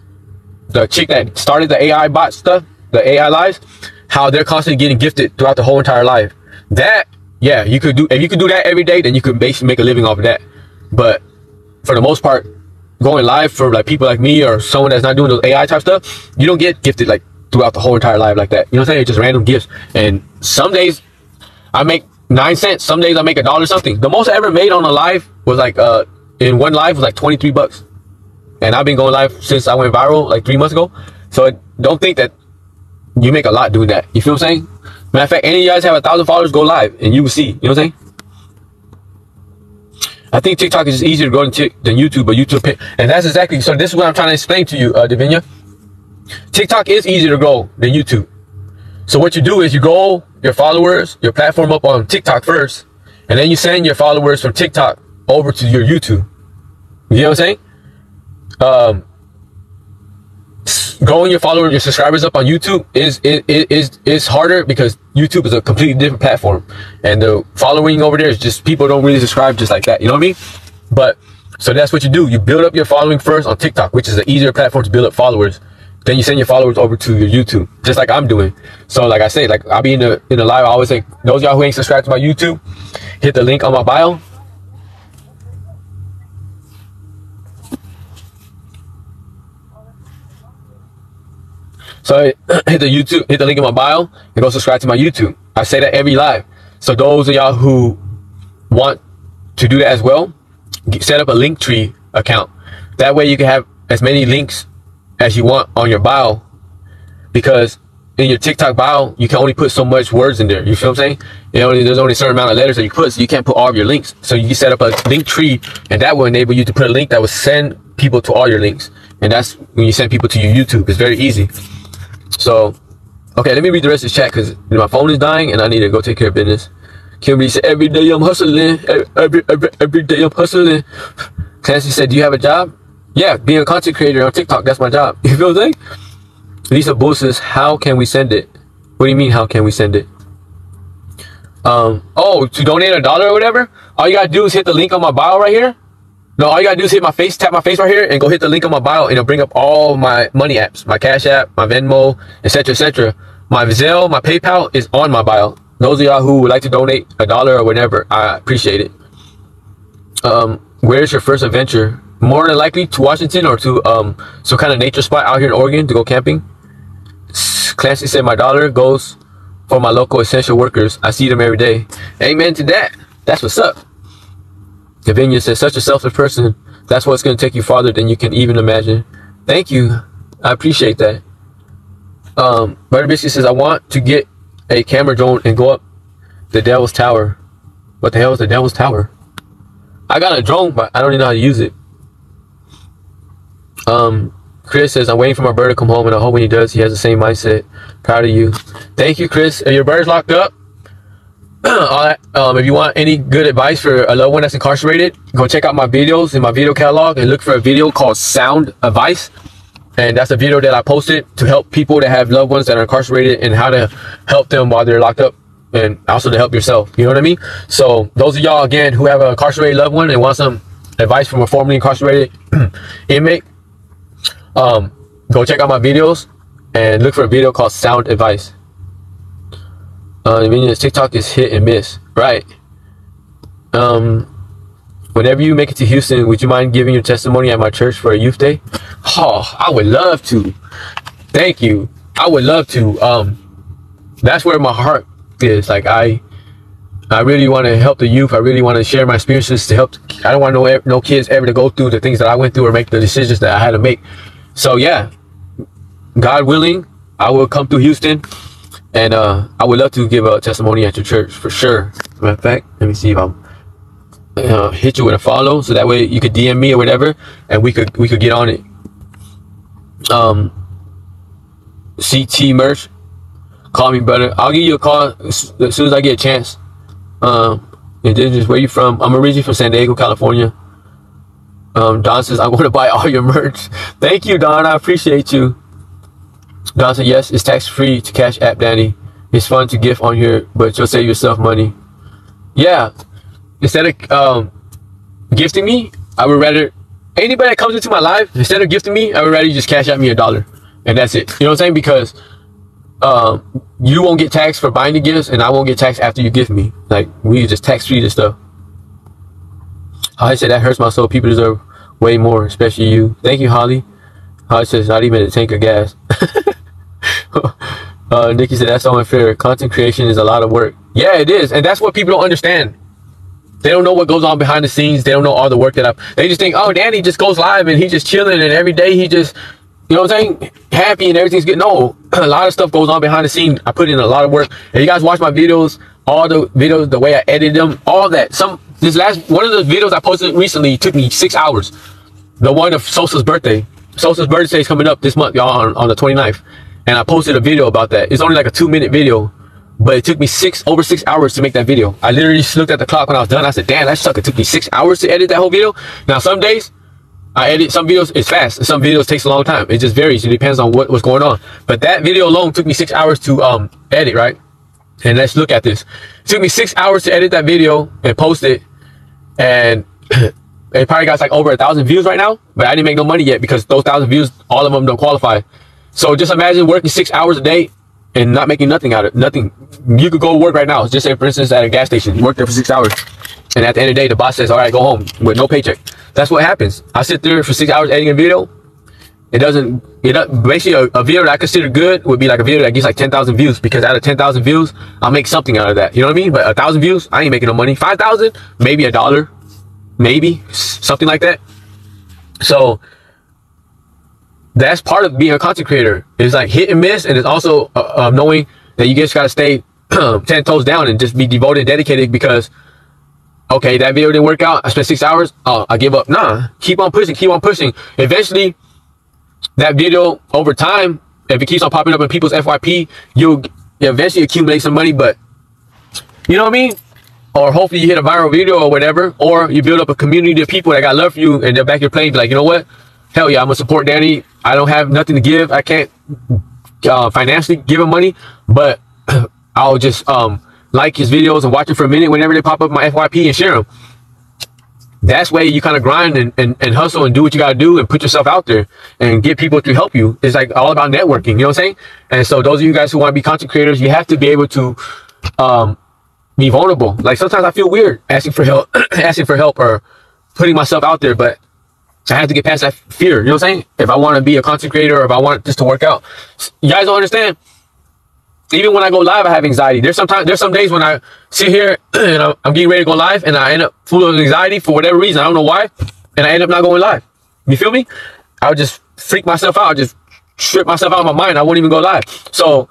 chick that started the AI bot stuff, the AI lives, how they're constantly getting gifted throughout the whole entire live. That, yeah, you could do, if you could do that every day, then you could basically make a living off of that. But for the most part, going live for like people like me or someone that's not doing those AI type stuff, you don't get gifted like throughout the whole entire live like that. You know what I'm saying? It's just random gifts. And some days I make 9 cents. Some days I make $1 something. The most I ever made on a live was like, in one live was like $23. And I've been going live since I went viral like 3 months ago. So don't think that you make a lot doing that. You feel what I'm saying? Matter of fact, any of you guys have 1,000 followers, go live and you will see. You know what I'm saying? I think TikTok is just easier to grow than YouTube, but YouTube pay. And that's exactly, so this is what I'm trying to explain to you, Davinia. TikTok is easier to grow than YouTube. So what you do is you grow your followers, your platform up on TikTok first, and then you send your followers from TikTok over to your YouTube. You know what I'm saying? Growing your followers, your subscribers up on YouTube is harder because YouTube is a completely different platform, and the following over there is just people don't really subscribe just like that. You know what I mean? But so that's what you do. You build up your following first on TikTok, which is an easier platform to build up followers. Then you send your followers over to your YouTube, just like I'm doing. So like I say, like I'll be in the live. I always say, those of y'all who ain't subscribed to my YouTube, hit the link on my bio. So hit the link in my bio and go subscribe to my YouTube. I say that every live. So those of y'all who want to do that as well, set up a Linktree account. That way you can have as many links as you want on your bio, because in your TikTok bio, you can only put so much words in there. You feel what I'm saying? There's only a certain amount of letters that you put, so you can't put all of your links. So you can set up a Linktree, and that will enable you to put a link that will send people to all your links. And that's when you send people to your YouTube. It's very easy. So, okay, let me read the rest of the chat because my phone is dying and I need to go take care of business. Kimberly said, every day I'm hustling. Every day I'm hustling. Clancy said, do you have a job? Yeah, being a content creator on TikTok, that's my job. You feel what I'm saying? Lisa Bull says, how can we send it? What do you mean, how can we send it? Oh, to donate $1 or whatever? All you gotta do is hit the link on my bio right here. No, all you gotta do is hit my face, tap my face right here, and go hit the link on my bio, and it'll bring up all my money apps, my Cash App, my Venmo, etc., etc. My Zelle, my PayPal is on my bio. Those of y'all who would like to donate $1 or whatever, I appreciate it. Where's your first adventure? More than likely to Washington or to some kind of nature spot out here in Oregon to go camping. Clancy said, my dollar goes for my local essential workers. I see them every day. Amen to that. That's what's up. Gavinia says, such a selfish person. That's what's going to take you farther than you can even imagine. Thank you. I appreciate that. Butter Biscuit says, I want to get a camera drone and go up the Devil's Tower. What the hell is the Devil's Tower? I got a drone, but I don't even know how to use it. Chris says, I'm waiting for my bird to come home, and I hope when he does, he has the same mindset. Proud of you. Thank you, Chris. Your bird's locked up. If you want any good advice for a loved one that's incarcerated, go check out my videos in my video catalog and look for a video called Sound Advice. And that's a video that I posted to help people that have loved ones that are incarcerated and how to help them while they're locked up and also to help yourself. You know what I mean? So those of y'all, again, who have a incarcerated loved one and want some advice from a formerly incarcerated inmate, go check out my videos and look for a video called Sound Advice. TikTok is hit and miss, right? Whenever you make it to Houston, would you mind giving your testimony at my church for a youth day? Oh, I would love to. Thank you. I would love to. That's where my heart is. Like, I really want to help the youth. I really want to share my experiences to help. I don't want no kids ever to go through the things that I went through or make the decisions that I had to make. So yeah, God willing, I will come through Houston, and I would love to give a testimony at your church for sure. Matter of fact, let me see if I'm hit you with a follow, so that way you could DM me or whatever, and we could get on it. CT merch, call me, brother. I'll give you a call as soon as I get a chance. And then just where you from? I'm originally from San Diego, California. Don says, I'm going to buy all your merch. Thank you, Don. I appreciate you. Don said, yes, it's tax free to Cash App Danny. It's fun to gift on here, but you'll save yourself money. Yeah. Instead of gifting me, I would rather, anybody that comes into my life, instead of gifting me, I would rather you just cash out me $1. And that's it. You know what I'm saying? Because you won't get taxed for buying the gifts, and I won't get taxed after you gift me. Like, we just tax free this stuff. Holly said, that hurts my soul. People deserve way more, especially you. Thank you, Holly. Holly says, not even a tank of gas. Nikki said, that's so unfair. Content creation is a lot of work. Yeah, it is. And that's what people don't understand. They don't know what goes on behind the scenes. They don't know all the work that they just think, oh, Danny just goes live and he's just chilling, and every day he just, you know what I'm saying, happy and everything's good. No, a lot of stuff goes on behind the scene. I put in a lot of work. And you guys watch my videos, all the videos, the way I edit them, all that. One of the videos I posted recently took me 6 hours. The one of Sosa's birthday. Sosa's birthday is coming up this month, y'all, on the 29th. And I posted a video about that. It's only like a 2-minute video, but it took me over 6 hours to make that video. I literally just looked at the clock when I was done. I said, damn, that sucker. It took me 6 hours to edit that whole video. Now, some days I edit some videos, it's fast, and some videos takes a long time. It just varies. It depends on what was going on. But that video alone took me 6 hours to edit, right? And let's look at this. It took me 6 hours to edit that video and post it, and it probably got like over 1,000 views right now, but I didn't make no money yet because those 1,000 views, all of them don't qualify. So just imagine working 6 hours a day and not making nothing out of it. Nothing. You could go work right now. Just say, for instance, at a gas station, you work there for 6 hours, and at the end of the day, the boss says, all right, go home with no paycheck. That's what happens. I sit there for 6 hours editing a video. Basically a video that I consider good would be like a video that gets like 10,000 views, because out of 10,000 views, I'll make something out of that. You know what I mean? But 1,000 views, I ain't making no money. 5,000, maybe $1, maybe something like that. So that's part of being a content creator. It's like hit and miss, and it's also knowing that you just gotta stay 10 toes down and just be devoted and dedicated, because okay, that video didn't work out. I spent 6 hours. Oh, I give up. Nah, keep on pushing, keep on pushing. Eventually, that video over time, if it keeps on popping up in people's FYP, you'll eventually accumulate some money. But you know what I mean? Or hopefully you hit a viral video or whatever, or you build up a community of people that got love for you and they're back here playing, be like, you know what? Hell yeah, I'm gonna support Danny. I don't have nothing to give. I can't financially give him money, but I'll just like his videos and watch it for a minute whenever they pop up my FYP and share them. That's way you kind of grind and hustle and do what you got to do and put yourself out there and get people to help you. It's like all about networking, you know what I'm saying? And so those of you guys who want to be content creators, you have to be able to be vulnerable. Like sometimes I feel weird asking for help, or putting myself out there, but I have to get past that fear. You know what I'm saying? If I want to be a content creator, or if I want this to work out, you guys don't understand. Even when I go live, I have anxiety. There's some days when I sit here and I'm getting ready to go live, and I end up full of anxiety for whatever reason. I don't know why, and I end up not going live. You feel me? I would just freak myself out. I would just strip myself out of my mind. I won't even go live. So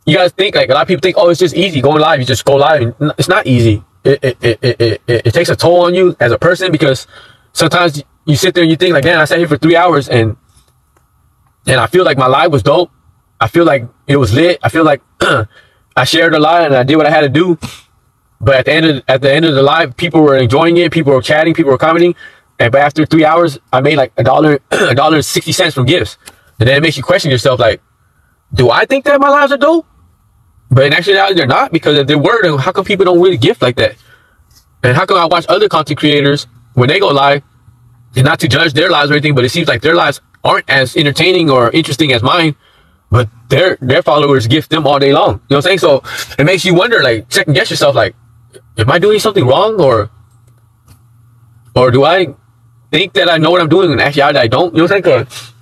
you guys think, like, a lot of people think, oh, it's just easy going live. You just go live. And it's not easy. It takes a toll on you as a person, because sometimes you sit there and you think like, man, I sat here for 3 hours and I feel like my live was dope. I feel like it was lit. I feel like I shared a lot and I did what I had to do. But at the end of the live, people were enjoying it. People were chatting. People were commenting. But after 3 hours, I made like $1.60 from gifts. And then it makes you question yourself, like, do I think that my lives are dope? But in actuality, they're not, because if they were, then how come people don't really gift like that? And how come I watch other content creators when they go live, and not to judge their lives or anything, but it seems like their lives aren't as entertaining or interesting as mine, but their followers gift them all day long. You know what I'm saying? So it makes you wonder, like, second guess yourself, like, am I doing something wrong, or do I think that I know what I'm doing and actually I don't? You know what I'm saying? 'Cause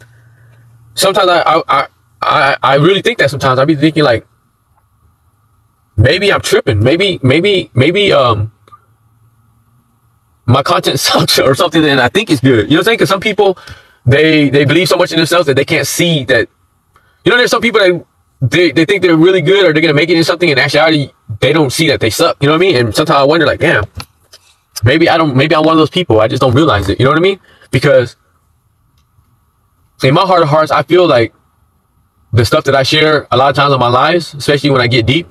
sometimes I really think that. Sometimes I be thinking, like, maybe I'm tripping. Maybe my content sucks or something, and I think it's good. You know what I'm saying? Because some people, they believe so much in themselves that they can't see that. You know, there's some people that they think they're really good or they're gonna make it in something, in actuality they don't see that they suck. You know what I mean? And sometimes I wonder, like, damn, maybe I'm one of those people. I just don't realize it. You know what I mean? Because in my heart of hearts, I feel like the stuff that I share a lot of times on my lives, especially when I get deep,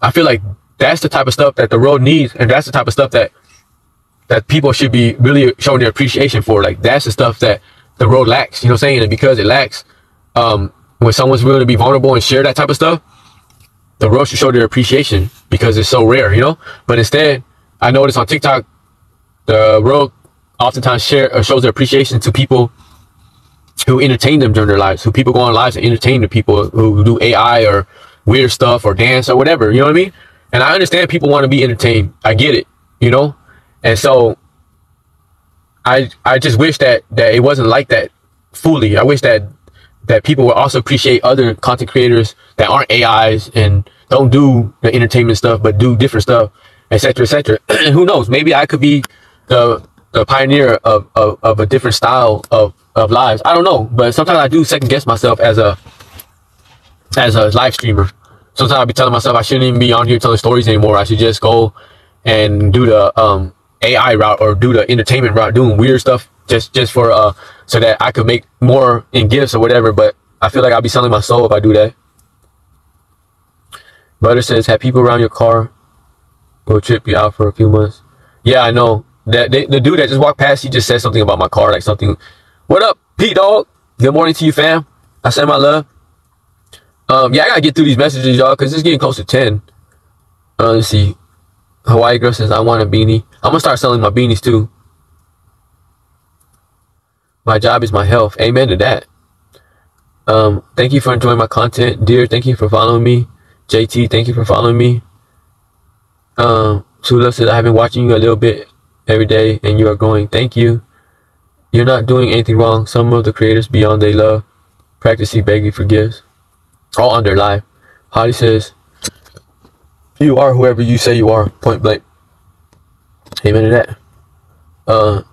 I feel like that's the type of stuff that the world needs, and that's the type of stuff that people should be really showing their appreciation for. Like, that's the stuff that the world lacks. You know what I'm saying? And because it lacks, when someone's willing to be vulnerable and share that type of stuff, the world should show their appreciation, because it's so rare, you know? But instead, I notice on TikTok, the world oftentimes shows their appreciation to people who entertain them during their lives, who people go on lives and entertain the people who do AI or weird stuff or dance or whatever, you know what I mean? And I understand people want to be entertained. I get it, you know? And so I just wish that it wasn't like that fully. I wish that people would also appreciate other content creators that aren't AIs and don't do the entertainment stuff, but do different stuff, etc., etc. And who knows? Maybe I could be the pioneer of a different style of lives. I don't know, but sometimes I do second guess myself as a live streamer. Sometimes I'll be telling myself I shouldn't even be on here telling stories anymore. I should just go and do the AI route, or do the entertainment route, doing weird stuff just for so that I could make more in gifts or whatever. But I feel like I'll be selling my soul if I do that. Butter says, have people around your car will trip you out for a few months. Yeah, I know. That the dude that just walked past, he just said something about my car, like something. What up, Pete Dog? Good morning to you, fam. I send my love. Yeah, I gotta get through these messages, y'all, because it's getting close to 10. Let's see. Hawaii girl says, I want a beanie. I'm gonna start selling my beanies too. My job is my health. Amen to that. Thank you for enjoying my content. Dear, thank you for following me. JT, thank you for following me. Sula said, I've been watching you a little bit every day and you are growing. Thank you. You're not doing anything wrong. Some of the creators beyond they love practicing begging for gifts. All on their life. Holly says, you are whoever you say you are, point blank. Amen to that.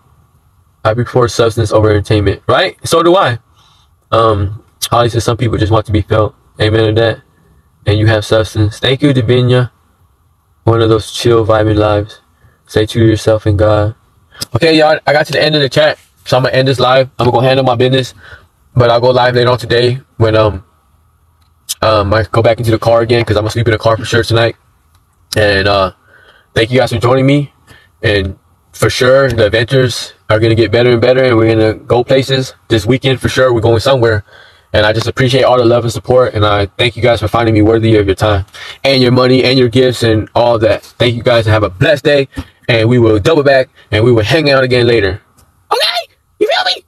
I prefer substance over entertainment, right? So do I. Holly says, some people just want to be felt. Amen to that. And you have substance. Thank you, Divinia. One of those chill vibing lives. Stay true to yourself and God. Okay, y'all, I got to the end of the chat, so I'm gonna end this live. I'm gonna go handle my business, but I'll go live later on today when I go back into the car again, because I'm gonna sleep in the car for sure tonight. And thank you guys for joining me. And for sure, the adventures are gonna get better and better, and we're gonna go places this weekend for sure. We're going somewhere. And I just appreciate all the love and support, and I thank you guys for finding me worthy of your time and your money and your gifts and all of that. Thank you guys, and have a blessed day, and we will double back and we will hang out again later. Okay? You feel me?